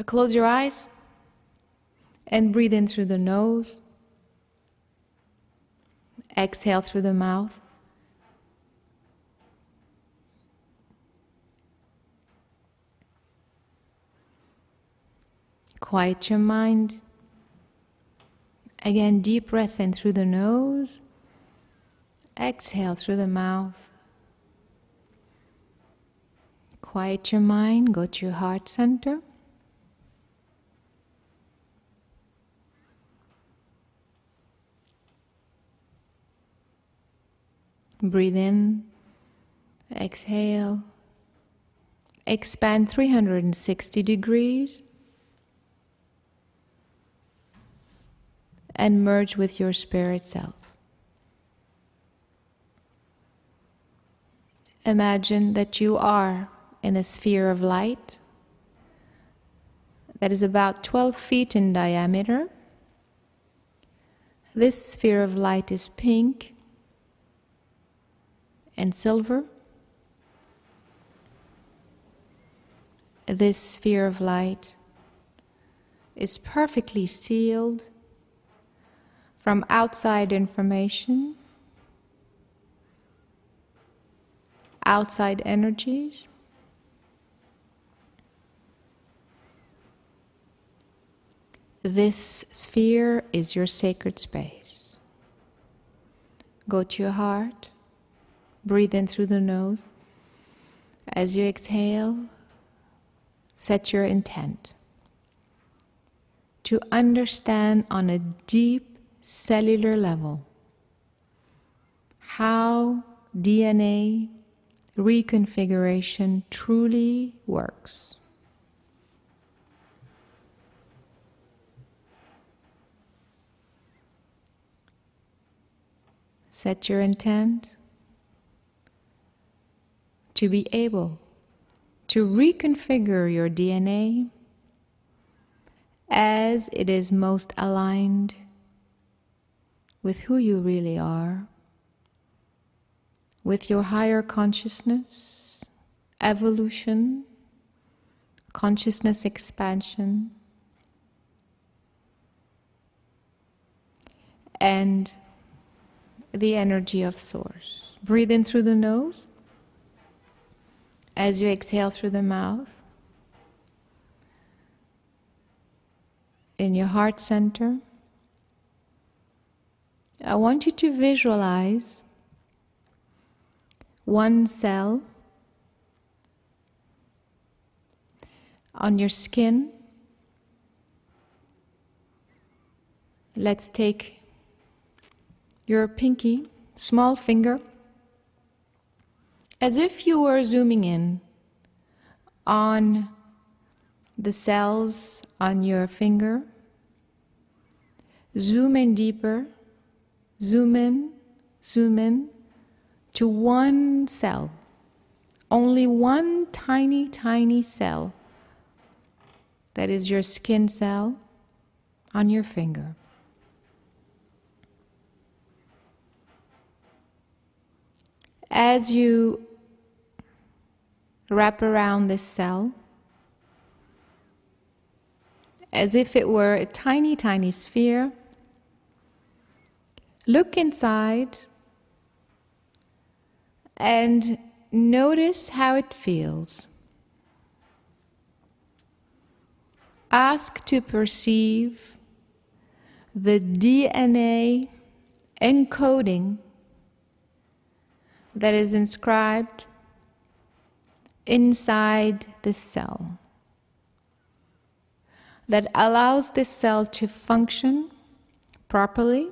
Close your eyes and breathe in through the nose. Exhale through the mouth. Quiet your mind. Again, deep breath in through the nose. Exhale through the mouth. Quiet your mind. Go to your heart center. Breathe in. Exhale. Expand 360 degrees. And merge with your spirit self. Imagine that you are in a sphere of light that is about 12 feet in diameter. This sphere of light is pink and silver. This sphere of light is perfectly sealed from outside information, outside energies. This sphere is your sacred space. Go to your heart, breathe in through the nose. As you exhale, set your intent to understand on a deep cellular level how DNA reconfiguration truly works. Set your intent to be able to reconfigure your DNA as it is most aligned with who you really are, with your higher consciousness, evolution, consciousness expansion, and the energy of Source. Breathe in through the nose as you exhale through the mouth. In your heart center, I want you to visualize one cell on your skin. Let's take your pinky, small finger, as if you were zooming in on the cells on your finger. Zoom in deeper, zoom in to one cell, only one tiny, tiny cell that is your skin cell on your finger. As you wrap around this cell, as if it were a tiny, tiny sphere, look inside and notice how it feels. Ask to perceive the DNA encoding that is inscribed inside the cell, that allows this cell to function properly.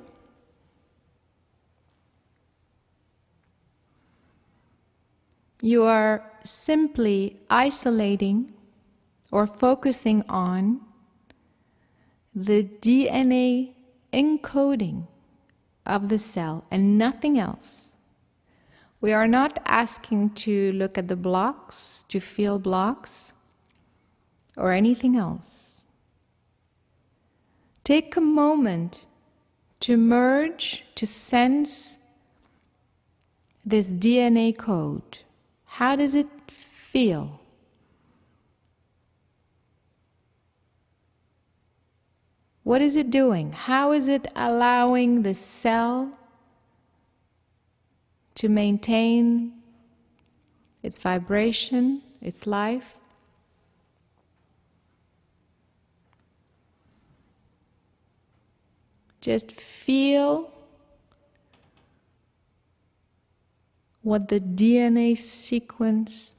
You are simply isolating or focusing on the DNA encoding of the cell and nothing else. We are not asking to look at the blocks, to feel blocks, or anything else. Take a moment to merge, to sense this DNA code. How does it feel? What is it doing? How is it allowing the cell to maintain its vibration, its life? Just feel what the DNA sequence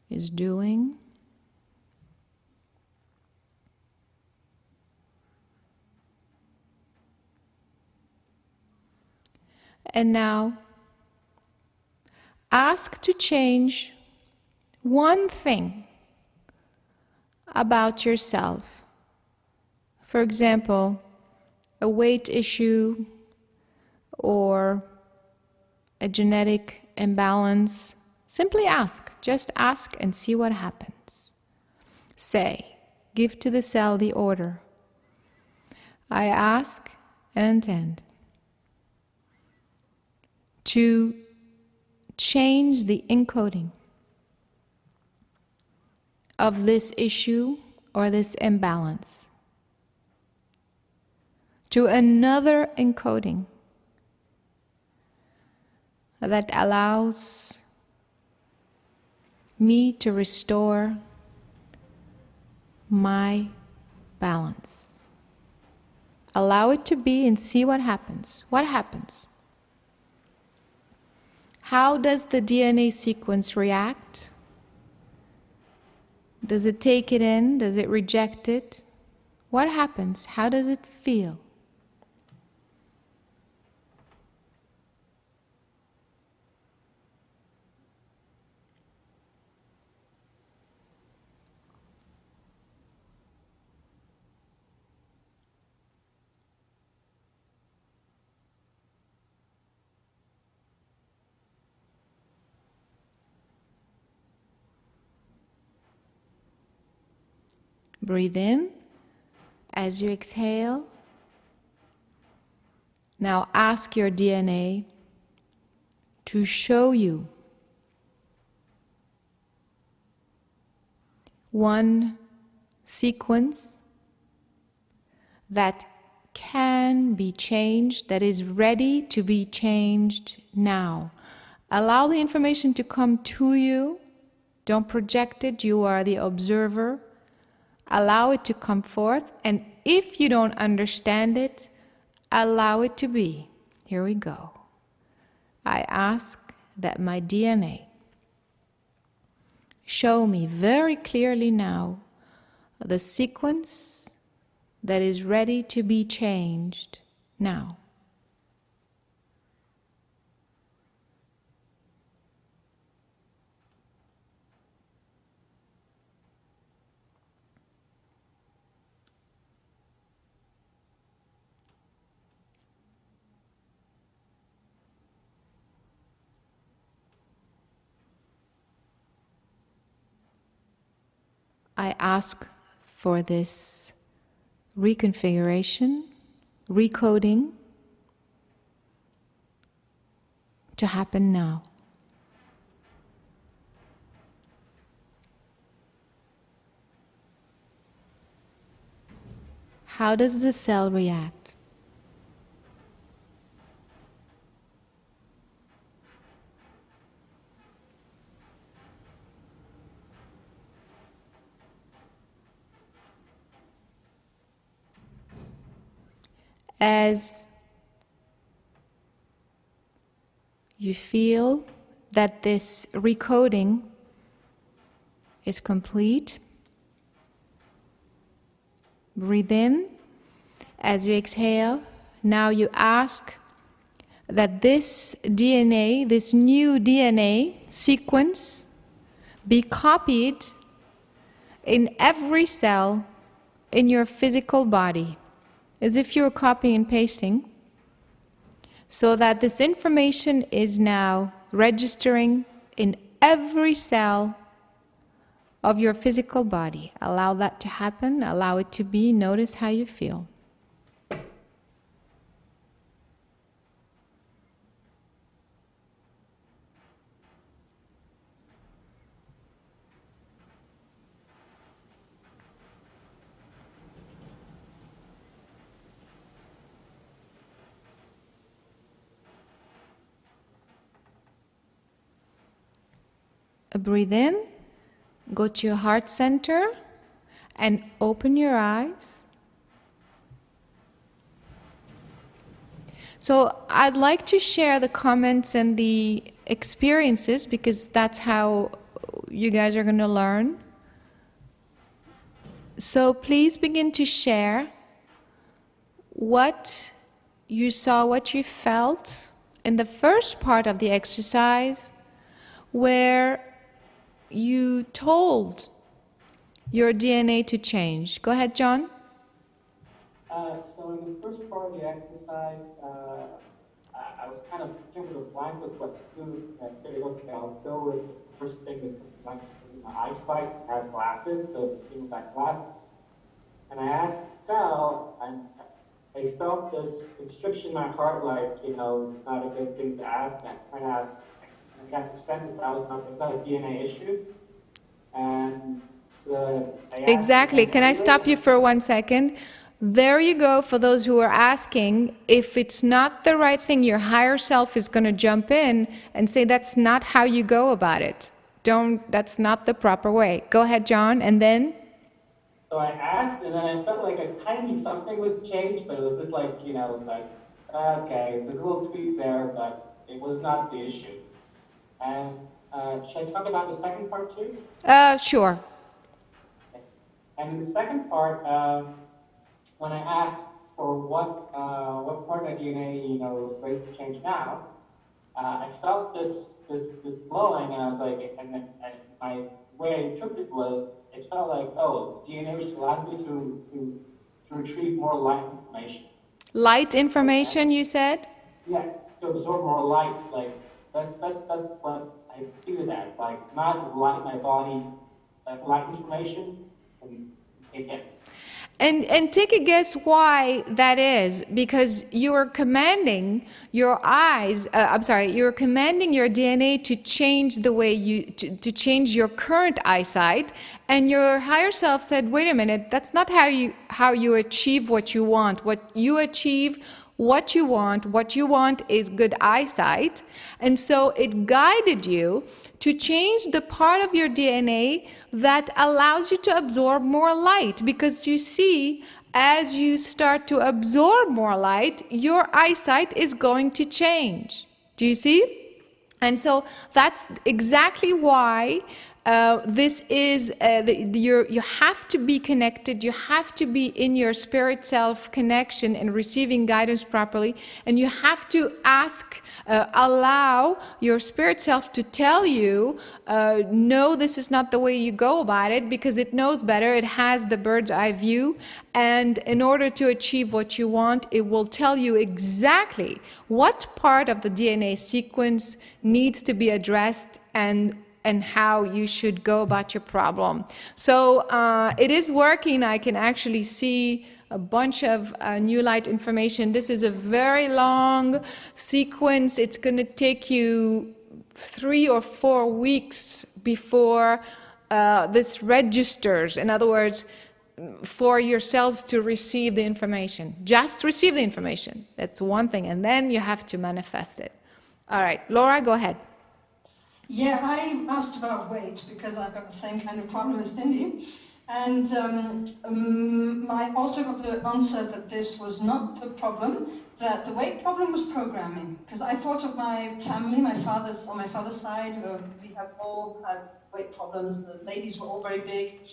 is doing. And now, ask to change one thing about yourself. For example, a weight issue or a genetic imbalance. Simply ask. Just ask and see what happens. Say, give to the cell the order. I ask and intend to change the encoding of this issue or this imbalance to another encoding that allows me to restore my balance. Allow it to be and see what happens. What happens? How does the DNA sequence react? Does it take it in? Does it reject it? What happens? How does it feel? Breathe in. As you exhale, now ask your DNA to show you one sequence that can be changed, that is ready to be changed now. Allow the information to come to you. Don't project it. You are the observer. Allow it to come forth. And if you don't understand it, allow it to be. Here we go. I ask that my DNA show me very clearly now the sequence that is ready to be changed now. I ask for this reconfiguration, recoding to happen now. How does the cell react? As you feel that this recoding is complete, breathe in. As you exhale, now you ask that this DNA, this new DNA sequence, be copied in every cell in your physical body, as if you were copying and pasting, so that this information is now registering in every cell of your physical body. Allow that to happen, allow it to be, notice how you feel. Breathe in, go to your heart center, and open your eyes. So I'd like to share the comments and the experiences, because that's how you guys are going to learn. So please begin to share what you saw, what you felt in the first part of the exercise, where you told your DNA to change. Go ahead, John. So in the first part of the exercise, I was kind of jumping a blank with what to do. So I figured, okay, I'll go with the first thing that comes to mind, my eyesight. I have glasses, so it's seeing without glasses. And I asked Sal, and I felt this constriction in my heart, like, you know, it's not a good thing to ask. And I was trying to ask. I got the sense that was not a DNA issue. And so Exactly. Can I stop you for 1 second? There you go. For those who are asking, if it's not the right thing, your higher self is going to jump in and say that's not how you go about it. That's not the proper way. Go ahead, John, and then? So I asked, and then I felt like a tiny something was changed, but it was just like, you know, like, okay, there's a little tweak there, but it was not the issue. And should I talk about the second part too? Sure. And in the second part, when I asked for what part of my DNA, you know, ready to change now, I felt this glowing, and I was like, and my way I interpreted was, it felt like, oh, DNA which allows me to retrieve more light information. Light information, you said? Yeah, to absorb more light, like. That's what I see it as, like not light my body, like light information from again. And take a guess why that is, because you're commanding your you're commanding your DNA to change the way to change your current eyesight, and your higher self said, wait a minute, that's not how you achieve what you want. What you want is good eyesight. And so it guided you to change the part of your DNA that allows you to absorb more light, because you see, as you start to absorb more light, your eyesight is going to change. Do you see? And so that's exactly why this is, you have to be connected, you have to be in your spirit self connection and receiving guidance properly, and you have to allow your spirit self to tell you, no, this is not the way you go about it, because it knows better, it has the bird's eye view, and in order to achieve what you want, it will tell you exactly what part of the DNA sequence needs to be addressed and how you should go about your problem. So it is working. I can actually see a bunch of new light information. This is a very long sequence. It's going to take you 3 or 4 weeks before this registers. In other words, for your cells to receive the information. Just receive the information. That's one thing. And then you have to manifest it. All right, Laura, go ahead. Yeah, I asked about weight because I've got the same kind of problem as Cindy. And I also got the answer that this was not the problem, that the weight problem was programming. Because I thought of my family, on my father's side, we have all had weight problems. The ladies were all very big.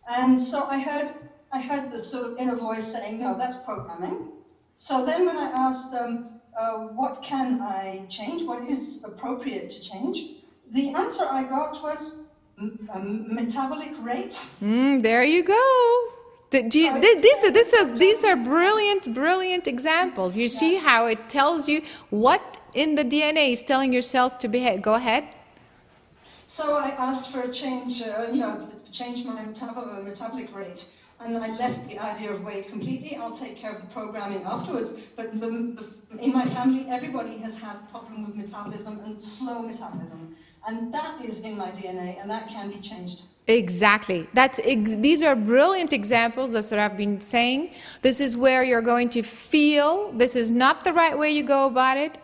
And so I heard this sort of inner voice saying, no, that's programming. So then when I asked, what can I change? What is appropriate to change? The answer I got was metabolic rate. There you go. These are brilliant examples. You see how it tells you what in the DNA is telling your cells to behave. Go ahead. So I asked for a change, change my metabolic rate. And I left the idea of weight completely. I'll take care of the programming afterwards. But in my family, everybody has had problem with metabolism and slow metabolism. And that is in my DNA, and that can be changed. Exactly. These are brilliant examples. That's what I've been saying. This is where you're going to feel. This is not the right way you go about it.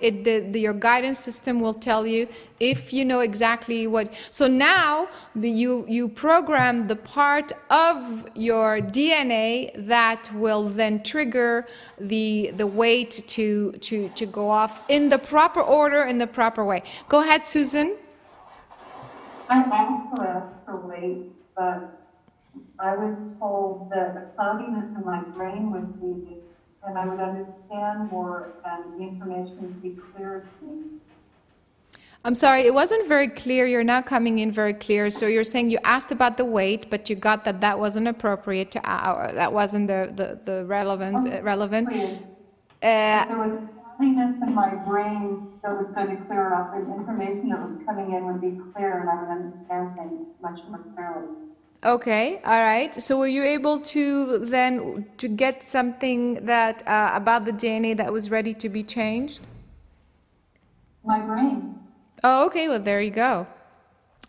Your guidance system will tell you if you know exactly what. So now you program the part of your DNA that will then trigger the weight to go off in the proper order, in the proper way. Go ahead, Susan. I also asked for weight, but I was told that the cloudiness in my brain was needed, and I would understand more and the information would be clearer to me. I'm sorry, it wasn't very clear. You're now coming in very clear. So you're saying you asked about the weight, but you got that wasn't appropriate to that wasn't the relevant. There was cloudiness in my brain that was going to clear up, and information that was coming in would be clear, and I would understand things much more clearly. Okay, all right. So were you able to then to get something that about the DNA that was ready to be changed? My brain. Oh, okay. Well, there you go.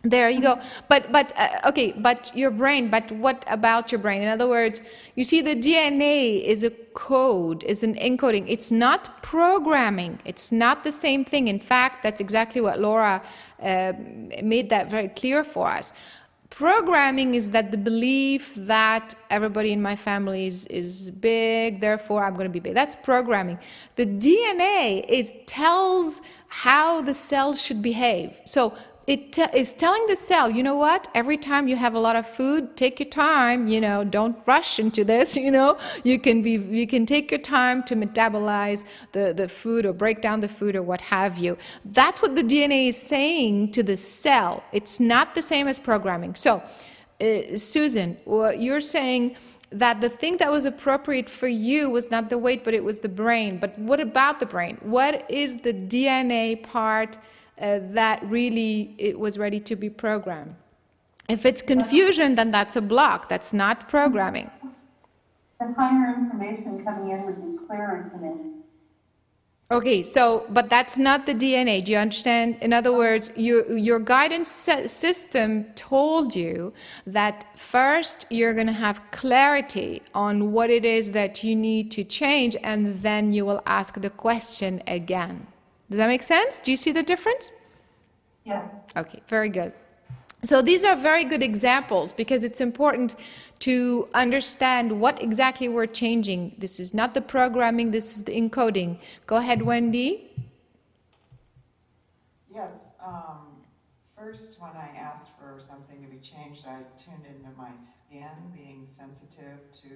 There you go. But your brain, but what about your brain? In other words, you see the DNA is a code, is an encoding. It's not programming. It's not the same thing. In fact, that's exactly what Laura made that very clear for us. Programming is that the belief that everybody in my family is big, therefore I'm going to be big. That's programming. The DNA tells how the cell should behave. So it is telling the cell, you know what, every time you have a lot of food, take your time, don't rush into this, you can take your time to metabolize the food or break down the food or what have you. That's what the DNA is saying to the cell. It's not the same as programming. So, Susan, you're saying that the thing that was appropriate for you was not the weight, but it was the brain. But what about the brain? What is the DNA part that really it was ready to be programmed? If it's confusion, then that's a block. That's not programming. The finer information coming in would be clearer to me. Okay, so, but that's not the DNA. Do you understand? In other words, your guidance system told you that first you're going to have clarity on what it is that you need to change, and then you will ask the question again. Does that make sense? Do you see the difference? Yes. Okay, very good. So these are very good examples because it's important to understand what exactly we're changing. This is not the programming, this is the encoding. Go ahead, Wendy. Yes, first when I asked for something to be changed, I tuned into my skin being sensitive to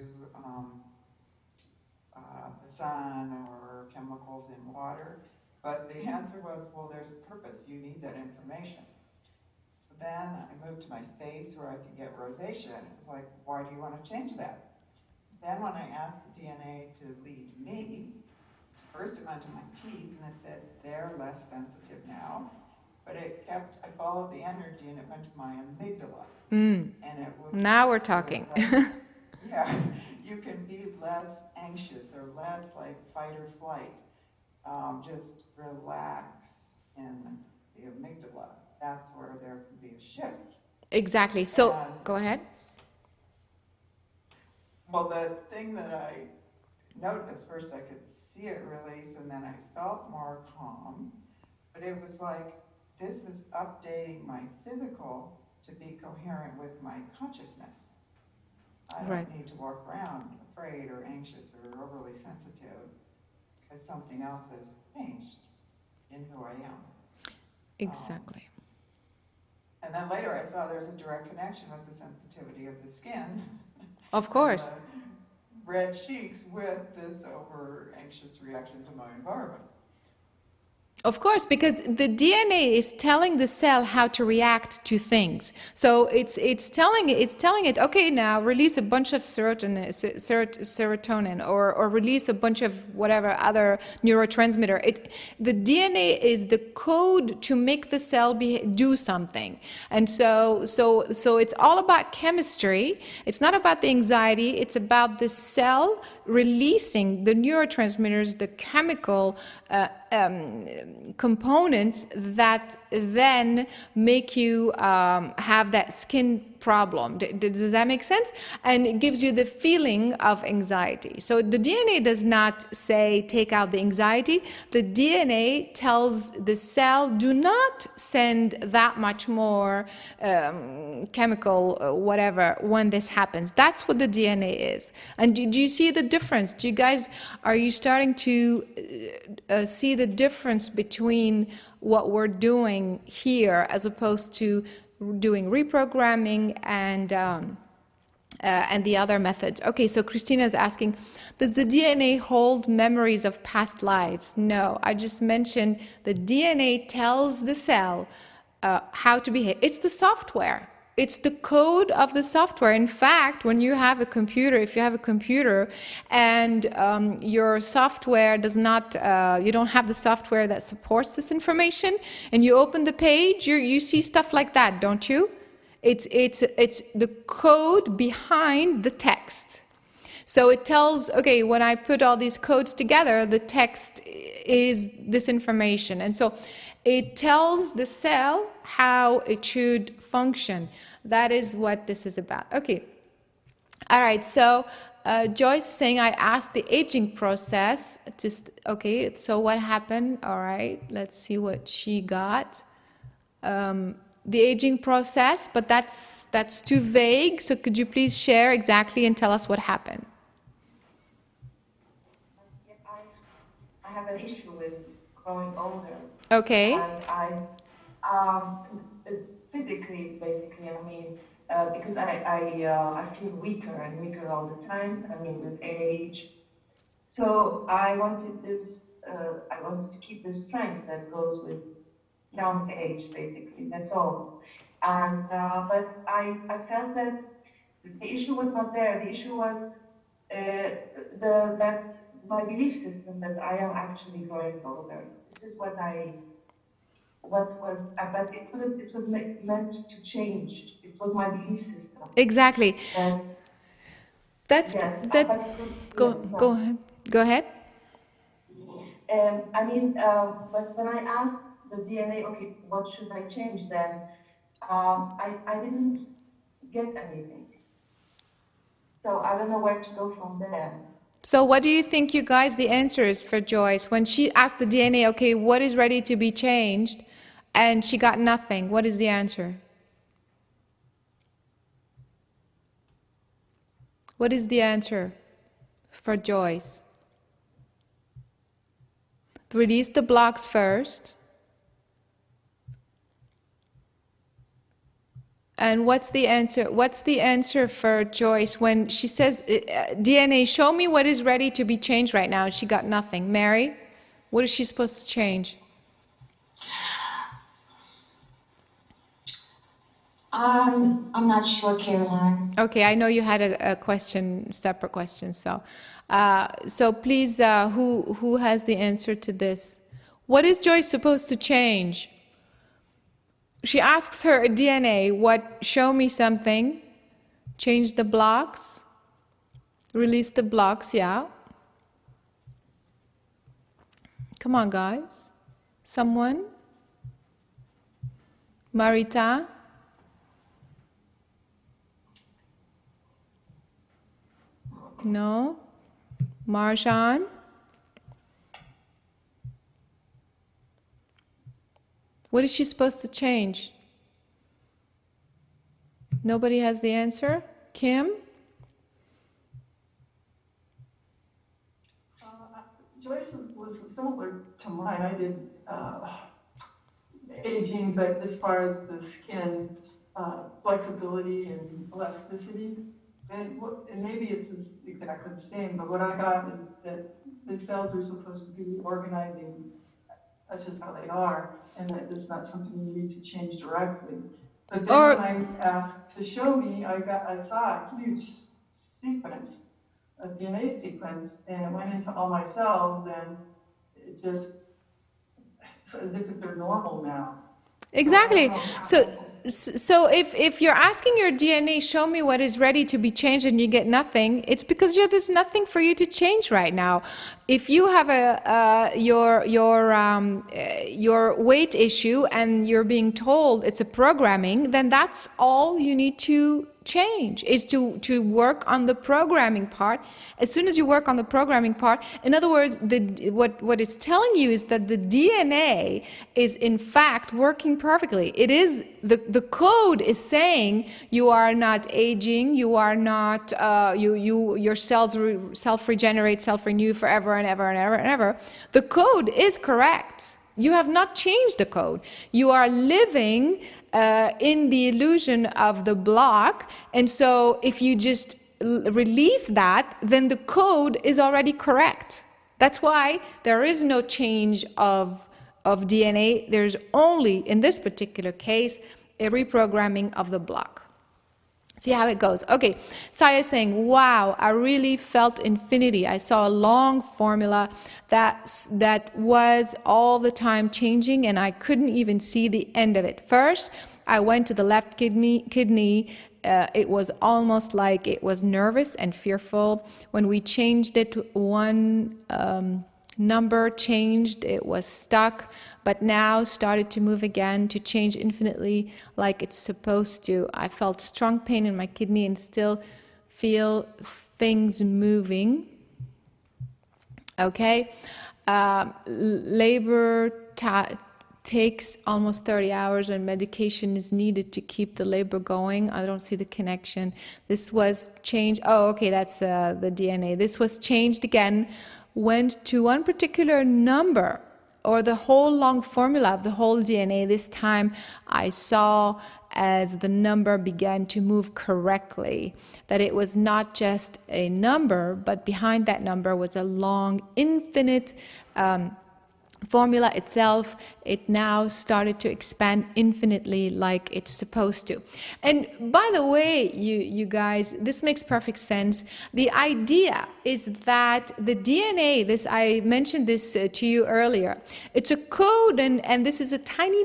the sun or chemicals in water. But the answer was, well, there's a purpose, you need that information. So then I moved to my face where I could get rosacea, and it was like, why do you want to change that? Then when I asked the DNA to lead me, first it went to my teeth, and it said they're less sensitive now. But I followed the energy, and it went to my amygdala. And it was... Now we're talking. Like, yeah, you can be less anxious or less like fight or flight. Just relax in the amygdala. That's where there can be a shift. Exactly. So, go ahead. Well, the thing that I noticed, first I could see it release, and then I felt more calm. But it was like, this is updating my physical to be coherent with my consciousness. I don't need to walk around afraid or anxious or overly sensitive because something else has changed in who I am. Exactly. And then later I saw there's a direct connection with the sensitivity of the skin. Of course. Red cheeks with this over anxious reaction to my environment. Of course, because the DNA is telling the cell how to react to things. So it's telling it, okay, now release a bunch of serotonin or release a bunch of whatever other neurotransmitter. The DNA is the code to make the cell do something. And so it's all about chemistry. It's not about the anxiety. It's about the cell releasing the neurotransmitters, the chemical components that then make you have that skin problem. Does that make sense? And it gives you the feeling of anxiety. So the DNA does not say take out the anxiety. The DNA tells the cell do not send that much more chemical whatever when this happens. That's what the DNA is. And do you see the difference? Are you starting to see the difference between what we're doing here as opposed to doing reprogramming and the other methods? Okay, so Christina is asking, does the DNA hold memories of past lives? No, I just mentioned the DNA tells the cell how to behave. It's the software. It's the code of the software. In fact, when you have a computer, if you have a computer and your software does not, you don't have the software that supports this information, and you open the page, you see stuff like that, don't you? It's the code behind the text. So it tells, okay, when I put all these codes together, the text is this information. And so it tells the cell how it should function. That is what this is about. Okay. All right. So Joyce is saying, I asked the aging process. Okay. So what happened? All right. Let's see what she got. The aging process, but that's too vague. So could you please share exactly and tell us what happened? I have an issue with growing older. Okay. And physically, basically, I mean, because I feel weaker and weaker all the time. I mean, with age. So I wanted to keep the strength that goes with young age, basically. That's all. And but I felt that the issue was not there. The issue was that my belief system that I am actually growing older. This is what I what was, but it was meant to change. It was my belief system. Exactly. And That's yes, that. but it was- Go yes, no. go ahead. Go ahead. I mean, but when I asked the DNA, okay, what should I change then? I didn't get anything. So I don't know where to go from there. So what do you think, you guys, the answer is for Joyce? When she asked the DNA, okay, what is ready to be changed? And she got nothing. What is the answer? What is the answer for Joyce? Release the blocks first. And what's the answer? What's the answer for Joyce when she says, DNA, show me what is ready to be changed right now? And she got nothing. Mary, what is she supposed to change? I'm not sure, Caroline. Okay, I know you had a question, separate question. So please, who has the answer to this? What is Joyce supposed to change? She asks her DNA, show me something, change the blocks, release the blocks, yeah. Come on, guys. Someone? Marita? No? Marjan? What is she supposed to change? Nobody has the answer? Kim? Joyce's was similar to mine. I did aging, but as far as the skin flexibility and elasticity, and maybe it's exactly the same, but what I got is that the cells are supposed to be organizing. That's just how they are, and that it's not something you need to change directly. But then when I asked to show me, I saw a huge sequence, a DNA sequence, and it went into all my cells, and it just, it's as if they're normal now. Exactly. So if you're asking your DNA, show me what is ready to be changed, and you get nothing, it's because there's nothing for you to change right now. If you have your weight issue and you're being told it's a programming, then that's all you need to change, is to work on the programming part. As soon as you work on the programming part, in other words, what it's telling you is that the DNA is in fact working perfectly. It is the code is saying you are not aging, you are not your cells self-regenerate, self-renew forever and ever and ever and ever. The code is correct. You have not changed the code. You are living in the illusion of the block. And so if you just release that, then the code is already correct. That's why there is no change of DNA. There's only, in this particular case, a reprogramming of the block. See how it goes. Okay, Saya is saying, wow, I really felt infinity. I saw a long formula that was all the time changing, and I couldn't even see the end of it. First, I went to the left kidney. It was almost like it was nervous and fearful. When we changed it, one number changed, it was stuck, but now started to move again, to change infinitely like it's supposed to. I felt strong pain in my kidney and still feel things moving. Okay, labor takes almost 30 hours and medication is needed to keep the labor going. I don't see the connection. This was changed. Oh, okay, that's the DNA. This was changed again, went to one particular number, or the whole long formula of the whole DNA. This time I saw, as the number began to move correctly, that it was not just a number, but behind that number was a long, infinite formula itself, it now started to expand infinitely like it's supposed to. And by the way, you guys, this makes perfect sense. The idea is that the DNA, I mentioned this to you earlier, it's a code, and this is a tiny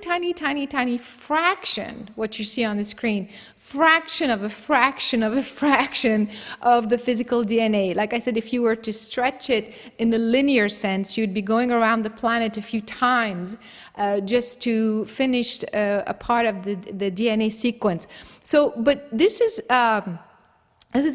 fraction, what you see on the screen, fraction of a fraction of a fraction of the physical DNA. Like I said, if you were to stretch it in the linear sense, you'd be going around the planet a few times just to finish a part of the DNA sequence. So, but this is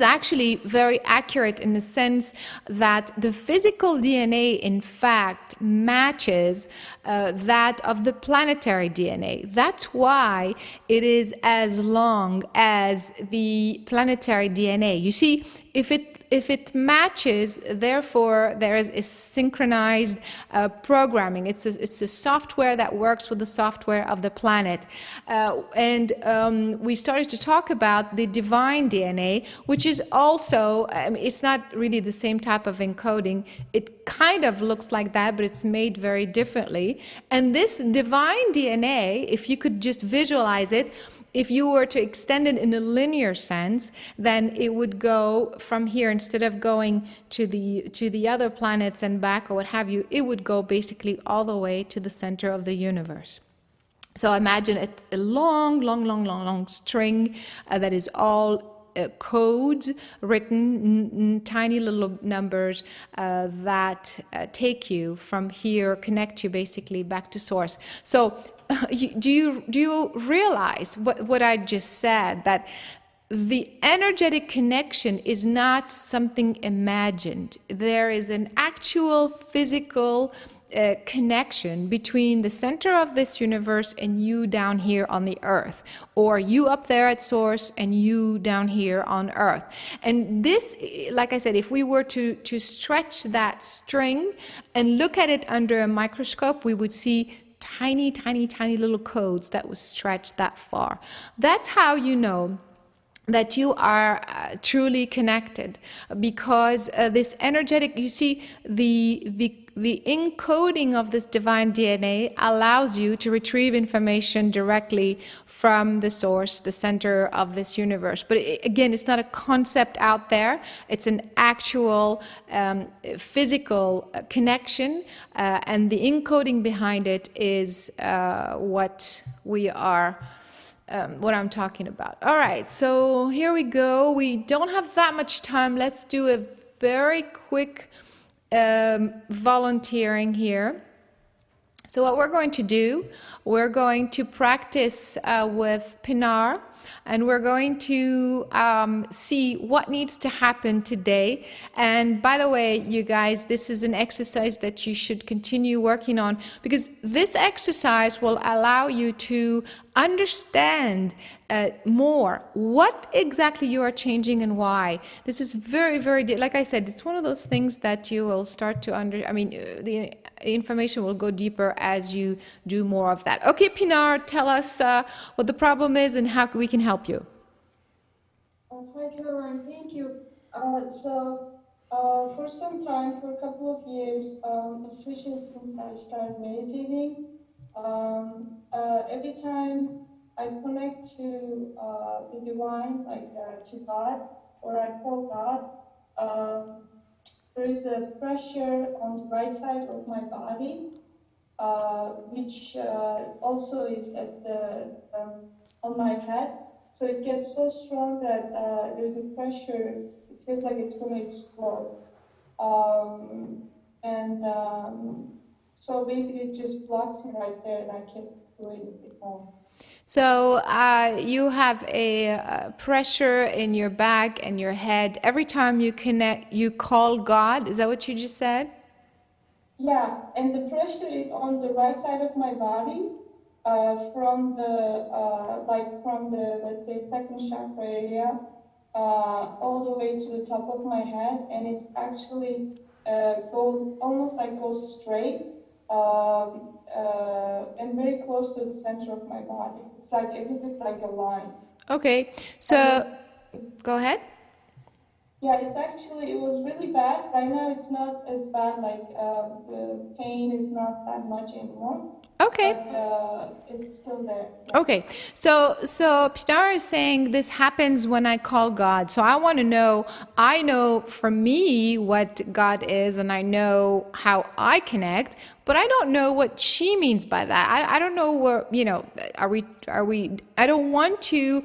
actually very accurate in the sense that the physical DNA, in fact, matches that of the planetary DNA. That's why it is as long as the planetary DNA. You see, if it matches, therefore there is a synchronized programming. It's a software that works with the software of the planet. We started to talk about the divine DNA, which is also, I mean, it's not really the same type of encoding. It kind of looks like that, but it's made very differently. And this divine DNA, if you could just visualize it, if you were to extend it in a linear sense, then it would go from here, instead of going to the other planets and back or what have you, it would go basically all the way to the center of the universe. So imagine a long string that is all codes written, tiny little numbers that take you from here, connect you basically back to source. So do you realize what I just said, that the energetic connection is not something imagined? There is an actual physical connection between the center of this universe and you down here on the earth, or you up there at source and you down here on earth. And this, like I said, if we were to stretch that string and look at it under a microscope, we would see tiny little codes that would stretch that far. That's how you know that you are truly connected, because this energetic, you see, the encoding of this divine DNA allows you to retrieve information directly from the source, the center of this universe. But again, it's not a concept out there. It's an actual physical connection, and the encoding behind it is what we are, what I'm talking about. All right, so here we go. We don't have that much time. Let's do a very quick volunteering here. So what we're going to do, we're going to practice with Pinar, and we're going to see what needs to happen today. And by the way, you guys, this is an exercise that you should continue working on, because this exercise will allow you to understand more what exactly you are changing and why. This is very, like I said, it's one of those things that you will start to the information will go deeper as you do more of that. Okay, Pinar, tell us what the problem is and how we can help you. Hi, Caroline, thank you. For some time, for a couple of years, especially since I started meditating, every time I connect to the divine, like to God, or I call God, there is a pressure on the right side of my body, which also is at the on my head. So it gets so strong that there's a pressure. It feels like it's going to explode. So basically, it just blocks me right there, and I can't do anything more. So you have a pressure in your back and your head. Every time you connect, you call God. Is that what you just said? Yeah, and the pressure is on the right side of my body, from the let's say second chakra area, all the way to the top of my head, and it's actually goes straight. And very close to the center of my body. It's like as if it's like a line. Okay, so go ahead. Yeah, it was really bad. Right now, it's not as bad, like the pain is not that much anymore, Okay. but it's still there. Yeah. Okay, so Pinar is saying this happens when I call God. So I want to know, I know for me what God is and I know how I connect, but I don't know what she means by that. I don't know what, I don't want to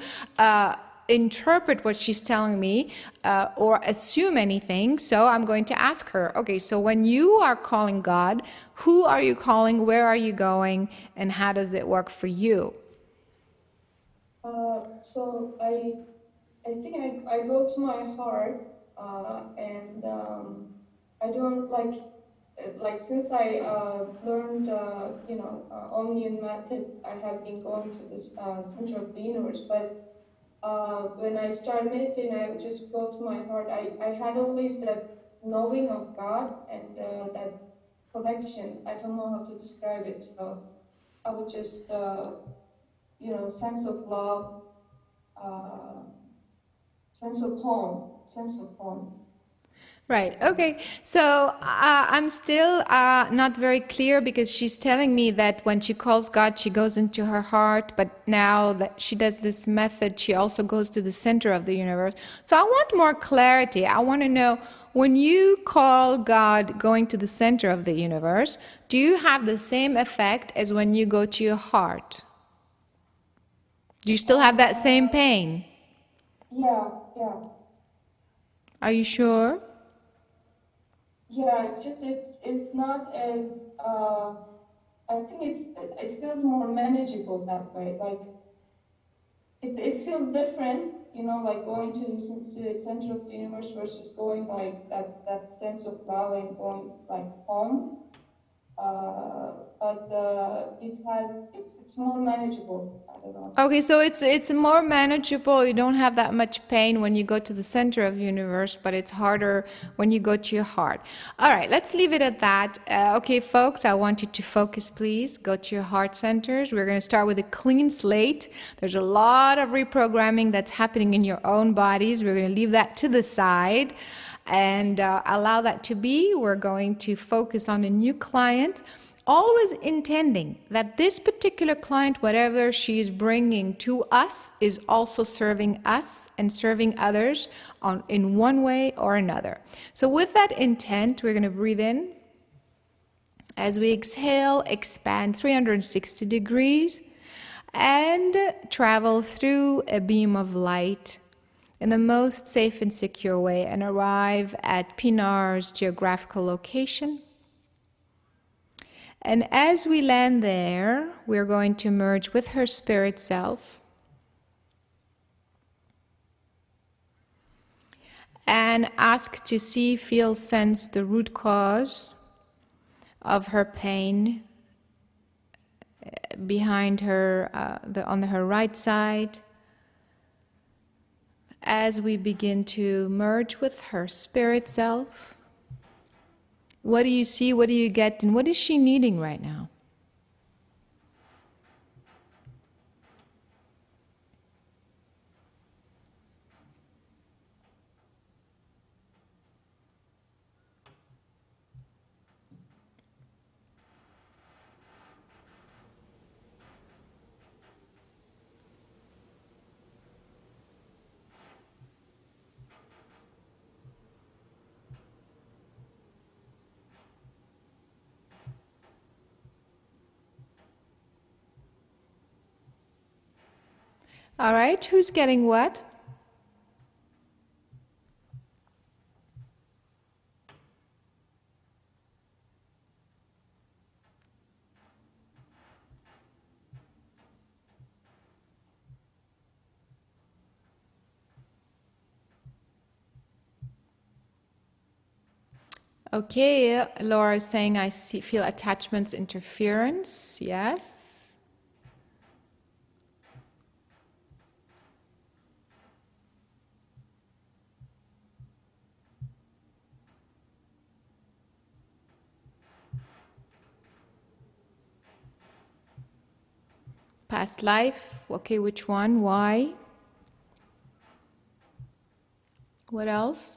interpret what she's telling me or assume anything. So I'm going to ask her, okay, so when you are calling God, who are you calling? Where are you going? And how does it work for you? So I think I go to my heart, and I don't like since I learned Omnium method, I have been going to this center of the universe. But when I started meditating, I would just go to my heart. I had always that knowing of God and that connection. I don't know how to describe it, so I would just sense of love. Sense of home. Right. Okay. So I'm still not very clear because she's telling me that when she calls God, she goes into her heart. But now that she does this method, she also goes to the center of the universe. So I want more clarity. I want to know, when you call God going to the center of the universe, do you have the same effect as when you go to your heart? Do you still have that same pain? Yeah. Are you sure? Yeah, it's not as I think it feels more manageable that way. Like it feels different, like going to the center of the universe versus going like that sense of love and going like home. But it's more manageable. I don't know. Okay, so it's more manageable. You don't have that much pain when you go to the center of the universe, but it's harder when you go to your heart. All right, let's leave it at that. Okay, folks, I want you to focus, please. Go to your heart centers. We're going to start with a clean slate. There's a lot of reprogramming that's happening in your own bodies. We're going to leave that to the side and allow that to be. We're going to focus on a new client, always intending that this particular client, whatever she is bringing to us, is also serving us and serving others in one way or another. So with that intent, we're going to breathe in. As we exhale, expand 360 degrees and travel through a beam of light in the most safe and secure way and arrive at Pinar's geographical location. And as we land there, we're going to merge with her spirit self and ask to see, feel, sense the root cause of her pain behind her, on her right side. As we begin to merge with her spirit self, what do you see, what do you get, and what is she needing right now? All right, who's getting what? Okay, Laura is saying, I feel attachments interference. Yes. Past life. Okay, which one? Why? What else?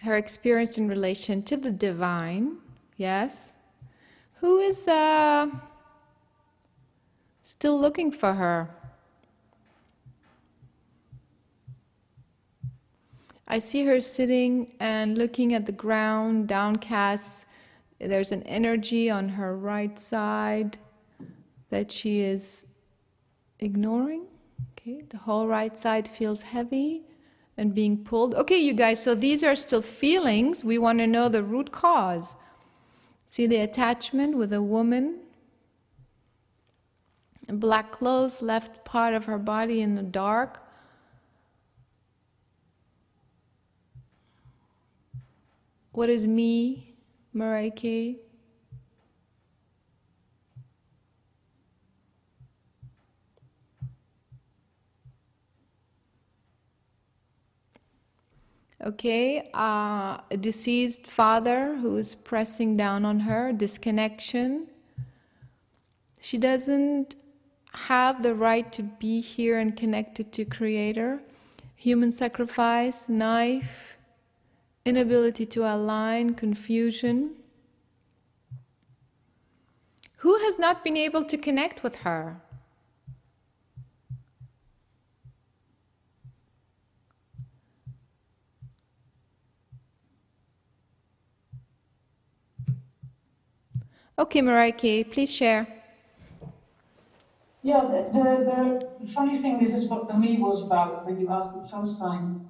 her experience in relation to the divine. Yes. Who is still looking for her? I see her sitting and looking at the ground, downcast. There's an energy on her right side that she is ignoring. Okay, the whole right side feels heavy and being pulled. Okay, you guys, so these are still feelings. We want to know the root cause. See the attachment with a woman. In black clothes, left part of her body in the dark. What is me, Mareike? Okay, a deceased father who is pressing down on her, disconnection. She doesn't have the right to be here and connected to Creator. Human sacrifice, knife, inability to align, confusion. Who has not been able to connect with her? Okay, Mareike, please share. Yeah, the funny thing, this is what the me was about when you asked the first time.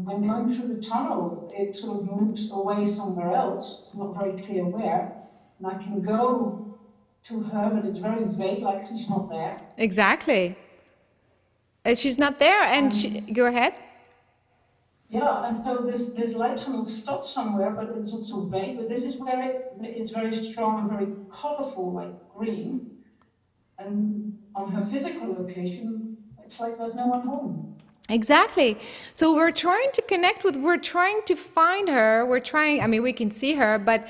When going through the tunnel, it sort of moves away somewhere else. It's not very clear where. And I can go to her, but it's very vague, like she's not there. Exactly. She's not there, and go ahead. Yeah, and so this light tunnel stops somewhere, but it's also vague. But this is where it's very strong and very colorful, like green. And on her physical location, it's like there's no one home. Exactly. So we're trying to connect with, we're trying to find her. I mean, we can see her, but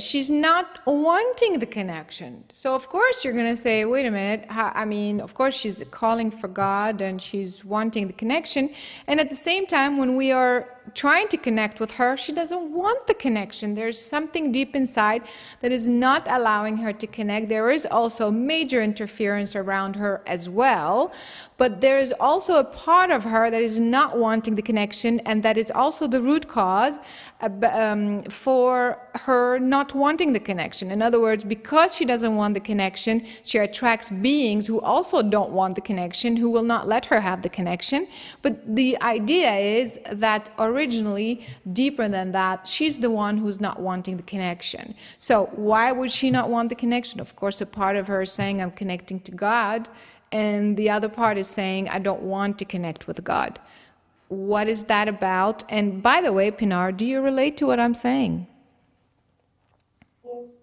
she's not wanting the connection. So of course you're going to say, wait a minute. I mean, of course she's calling for God and she's wanting the connection. And at the same time, when we are trying to connect with her, she doesn't want the connection. There's something deep inside that is not allowing her to connect. There is also major interference around her as well, but there is also a part of her that is not wanting the connection, and that is also the root cause for her not wanting the connection. In other words, because she doesn't want the connection, she attracts beings who also don't want the connection, who will not let her have the connection. But the idea is that originally, deeper than that, she's the one who's not wanting the connection. So why would she not want the connection? Of course, a part of her is saying, I'm connecting to God, and the other part is saying, I don't want to connect with God. What is that about? And by the way, Pinar, do you relate to what I'm saying? Yes.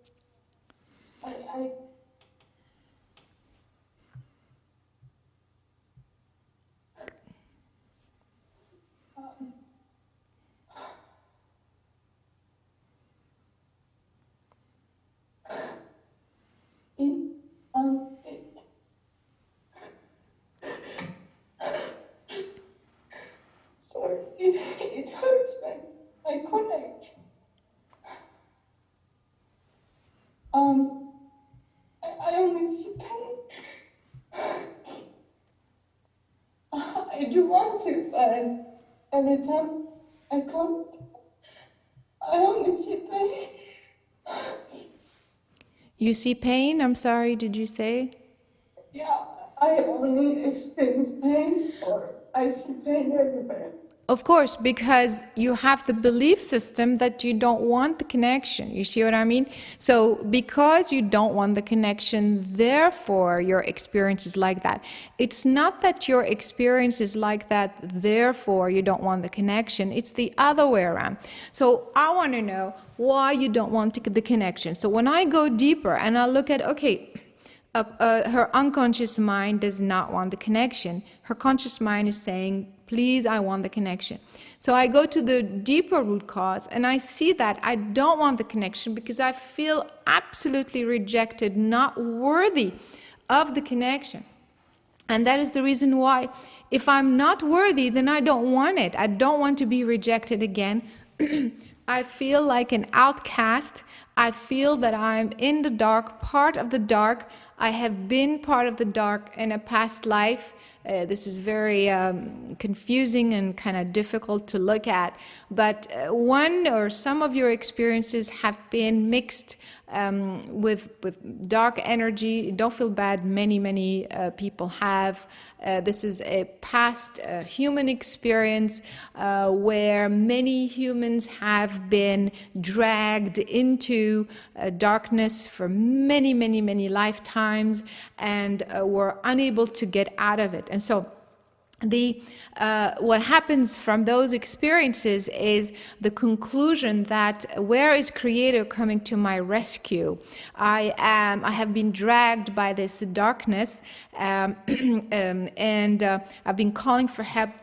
Sorry, it hurts when I connect. I only see pain. I do want to, but every time I can't. I only see pain. You see pain? I'm sorry, did you say? Yeah, I only experience pain, or I see pain everywhere. Of course, because you have the belief system that you don't want the connection. You see what I mean? So because you don't want the connection, therefore your experience is like that. It's not that your experience is like that, therefore you don't want the connection. It's the other way around. So I want to know why you don't want the connection. So when I go deeper and I look at, okay, her unconscious mind does not want the connection. Her conscious mind is saying, please, I want the connection. So I go to the deeper root cause and I see that I don't want the connection because I feel absolutely rejected, not worthy of the connection. And that is the reason why, if I'm not worthy, then I don't want it. I don't want to be rejected again I feel like an outcast. I feel that I'm in the dark, part of the dark. I have been part of the dark in a past life. This is very confusing and kind of difficult to look at. But one or some of your experiences have been mixed with dark energy. Don't feel bad. Many people have. This is a past human experience where many humans have been dragged into darkness for many lifetimes and were unable to get out of it. And so what happens from those experiences is the conclusion that where is Creator coming to my rescue? I have been dragged by this darkness, and I've been calling for help,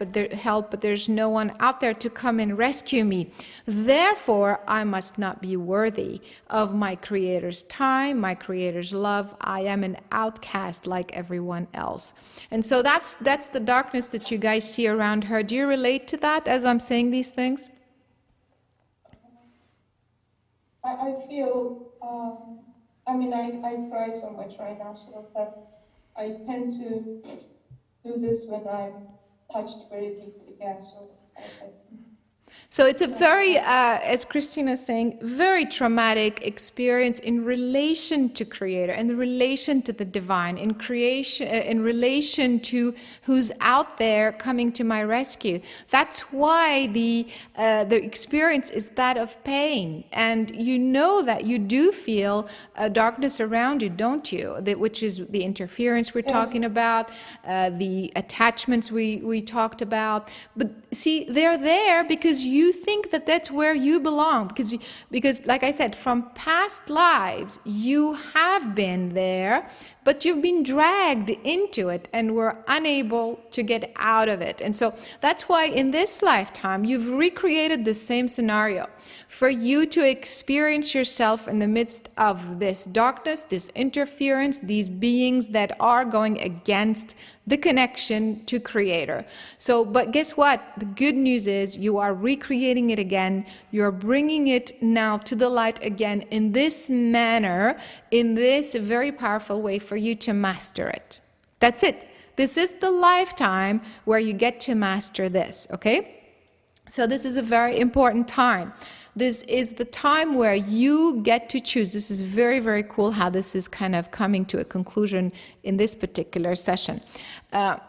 but there's no one out there to come and rescue me. Therefore, I must not be worthy of my Creator's time, my Creator's love. I am an outcast like everyone else. And so that's the darkness that you guys see around her. Do you relate to that as I'm saying these things? I feel, I cry so much right now, so that I tend to do this when I'm touched very deeply again, so So it's a very, as Christina's saying, very traumatic experience in relation to Creator, in relation to the divine, in creation, in relation to who's out there coming to my rescue. That's why the experience is that of pain, and you know that you do feel darkness around you, don't you? Which is the interference we're talking about, the attachments we talked about. But see, they're there because you think that that's where you belong, because like I said, from past lives you have been there, but you've been dragged into it and were unable to get out of it. And so that's why in this lifetime you've recreated the same scenario for you to experience yourself in the midst of this darkness, this interference, these beings that are going against the connection to Creator. So, but guess what? The good news is you are recreating it again. You're bringing it now to the light again in this manner, in this very powerful way for you to master it. That's it. This is the lifetime where you get to master this, okay? So this is a very important time. This is the time where you get to choose. This is very, very cool how this is kind of coming to a conclusion in this particular session.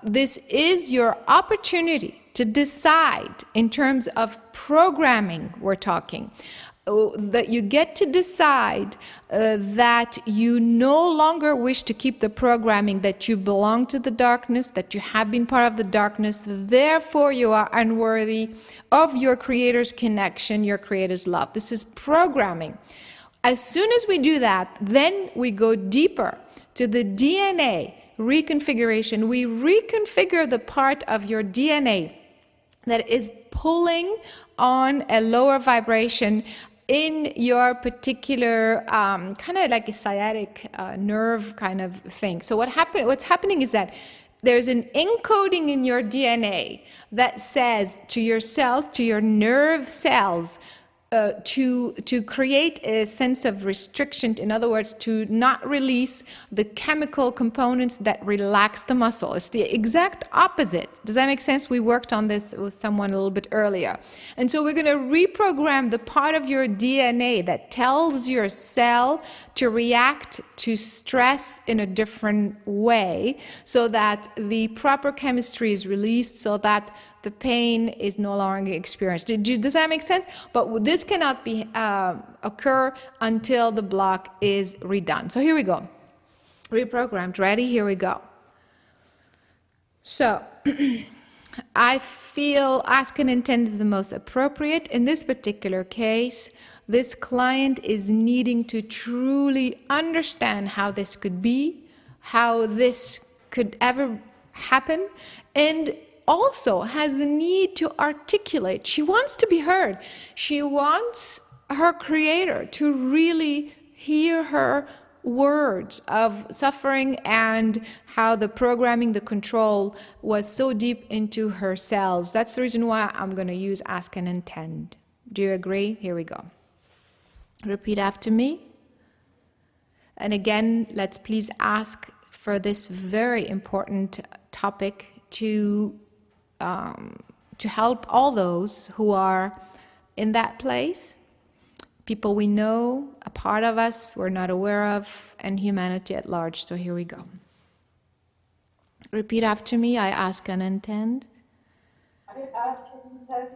This is your opportunity to decide in terms of programming, we're talking, that you get to decide that you no longer wish to keep the programming, that you belong to the darkness, that you have been part of the darkness, therefore you are unworthy of your Creator's connection, your Creator's love. This is programming. As soon as we do that, then we go deeper to the DNA reconfiguration. We reconfigure the part of your DNA that is pulling on a lower vibration in your particular kind of like a sciatic nerve kind of thing. So what's happening is that there's an encoding in your DNA that says to your cells, to your nerve cells, to create a sense of restriction, in other words, to not release the chemical components that relax the muscle. It's the exact opposite. Does that make sense? We worked on this with someone a little bit earlier. And so we're going to reprogram the part of your DNA that tells your cell to react to stress in a different way so that the proper chemistry is released, so that the pain is no longer experienced. Does that make sense? But this cannot be occur until the block is redone. So here we go. Reprogrammed. Ready? Here we go. So I feel ask and intend is the most appropriate. In this particular case, this client is needing to truly understand how this could be, how this could ever happen, and also has the need to articulate. She wants to be heard. She wants her Creator to really hear her words of suffering and how the programming, the control was so deep into her cells. That's the reason why I'm going to use ask and intend. Do you agree? Here we go. Repeat after me. And again, let's please ask for this very important topic to help all those who are in that place, people we know, a part of us we're not aware of, and humanity at large. So here we go. Repeat after me. I ask and intend I ask and intend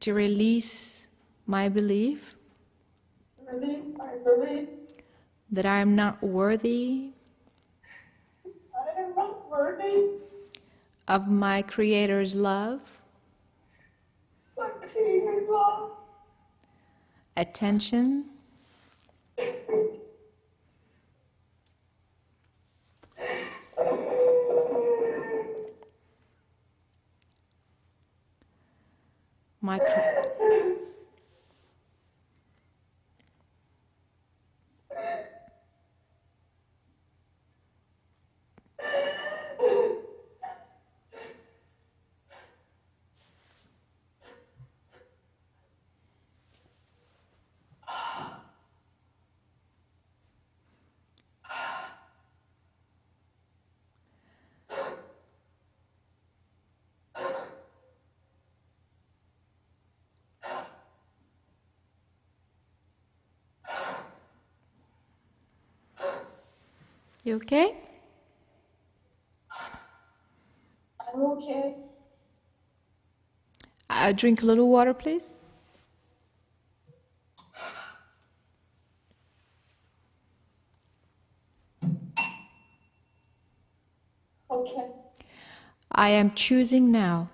to release my belief to release my belief that I am not worthy I am not worthy of my Creator's love, of Creator's love, attention, my You okay? I'm okay. Drink a little water, please. Okay. I am choosing now,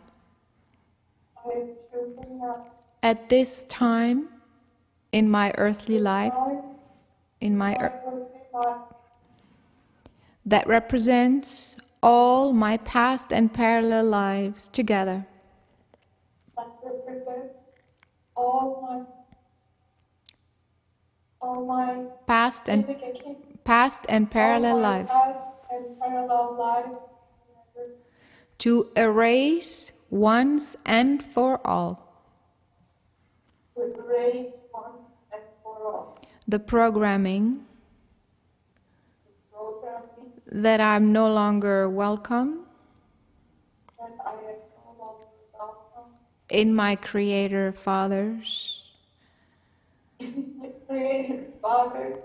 I am choosing now. at this time in my earthly life, in my that represents all my past and parallel lives together. That represents all my Past and parallel lives. Past and parallel lives. To erase once and for all To erase once and for all. the programming Programming that I'm no longer welcome that I am no longer welcome. in my Creator Father's My Creator Father,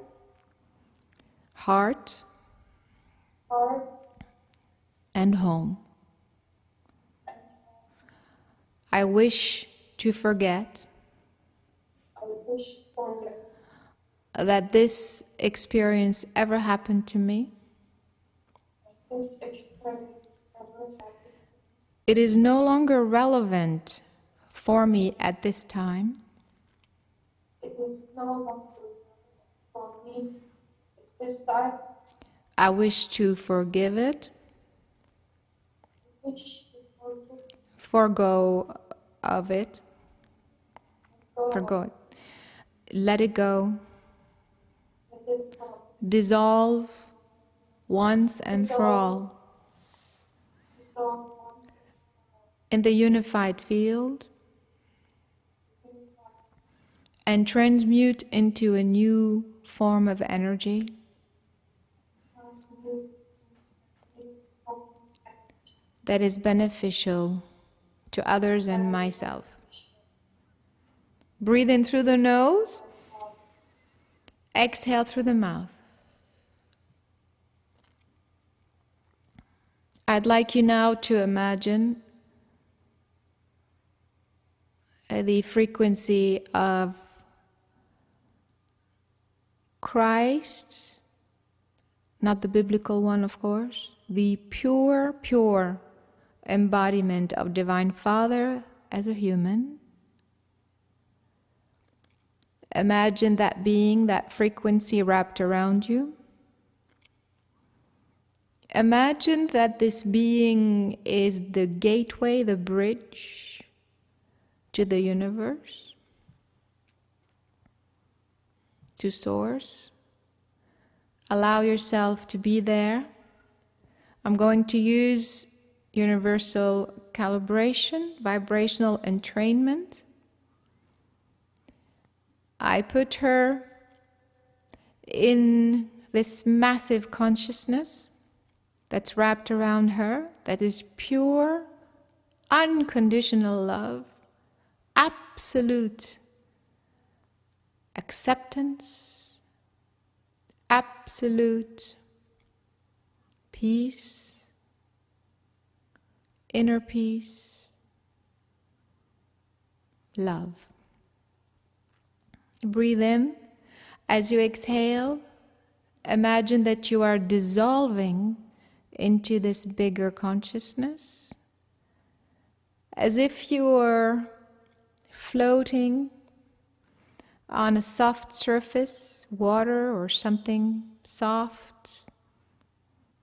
heart heart, and home. I wish to forget I wish for that this experience ever happened to me. this experience ever happened. It is no longer relevant for me at this time. It is no longer for me at this time. I wish to forgive it, I wish to forgive, forgo of it, go, forgo it, let it go, let it go. dissolve once and for all Dissolve once in the unified field and transmute into a new form of energy that is beneficial to others and myself. Breathe in through the nose, exhale through the mouth. I'd like you now to imagine the frequency of Christ, not the biblical one, of course, the pure embodiment of Divine Father as a human. Imagine that being, that frequency wrapped around you. Imagine that this being is the gateway, the bridge to the universe, to Source. Allow yourself to be there. I'm going to use universal calibration, vibrational entrainment. I put her in this massive consciousness that's wrapped around her, that is pure, unconditional love, absolute acceptance, absolute peace, inner peace, love. Breathe in. As you exhale, imagine that you are dissolving into this bigger consciousness, as if you were floating on a soft surface, water or something soft,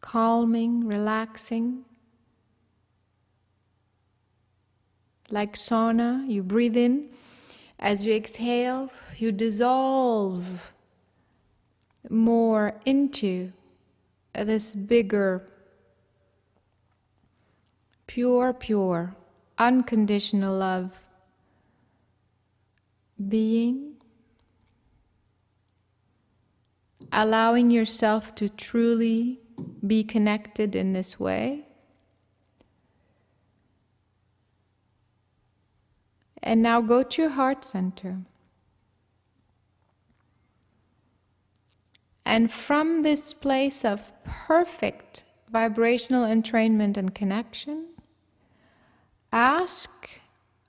calming, relaxing. Like sauna, you breathe in. As you exhale, you dissolve more into this bigger, pure, unconditional love being, allowing yourself to truly be connected in this way. And now go to your heart center. And from this place of perfect vibrational entrainment and connection, ask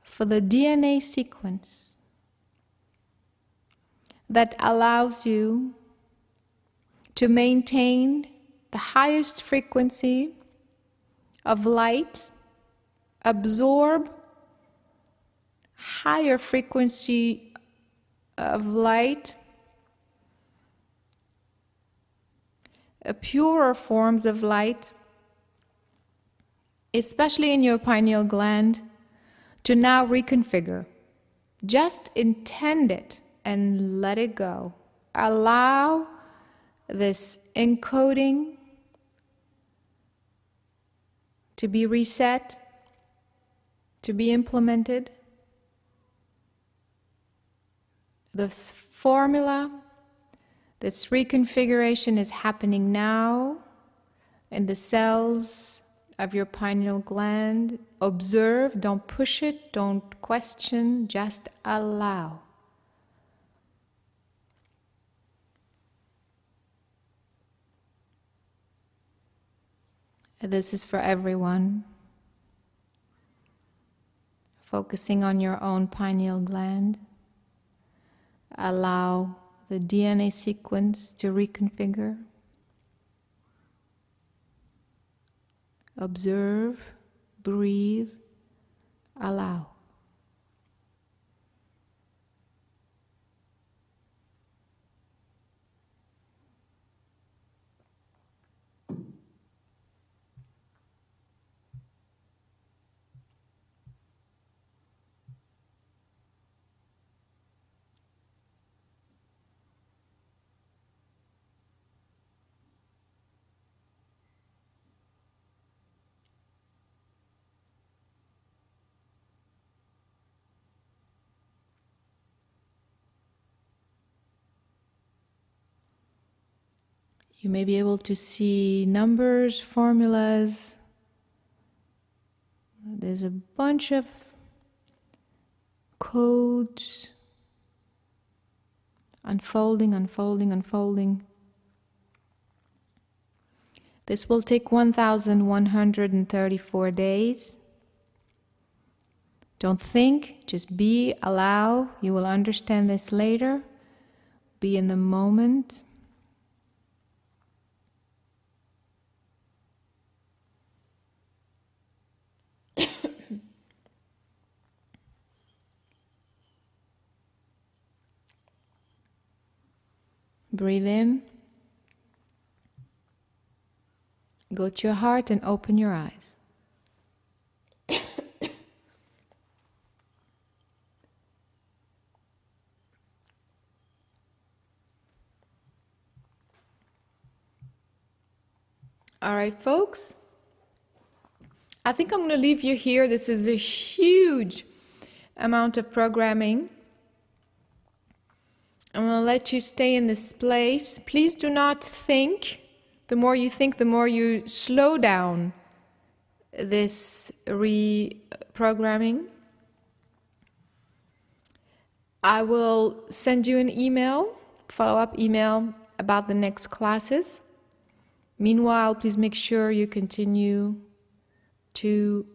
for the DNA sequence that allows you to maintain the highest frequency of light, absorb higher frequency of light, purer forms of light, especially in your pineal gland, to now reconfigure. Just intend it and let it go. Allow this encoding to be reset, to be implemented. This formula, this reconfiguration is happening now in the cells of your pineal gland. Observe, don't push it, don't question, just allow. This is for everyone. Focusing on your own pineal gland. Allow the DNA sequence to reconfigure. Observe, breathe, allow. You may be able to see numbers, formulas. There's a bunch of codes unfolding. This will take 1,134 days. Don't think, just be, allow. You will understand this later. Be in the moment. Breathe in. Go to your heart and open your eyes. All right, folks. I think I'm going to leave you here. This is a huge amount of programming. I'm going to let you stay in this place. Please do not think. The more you think, the more you slow down this reprogramming. I will send you an email, follow-up email about the next classes. Meanwhile, please make sure you continue to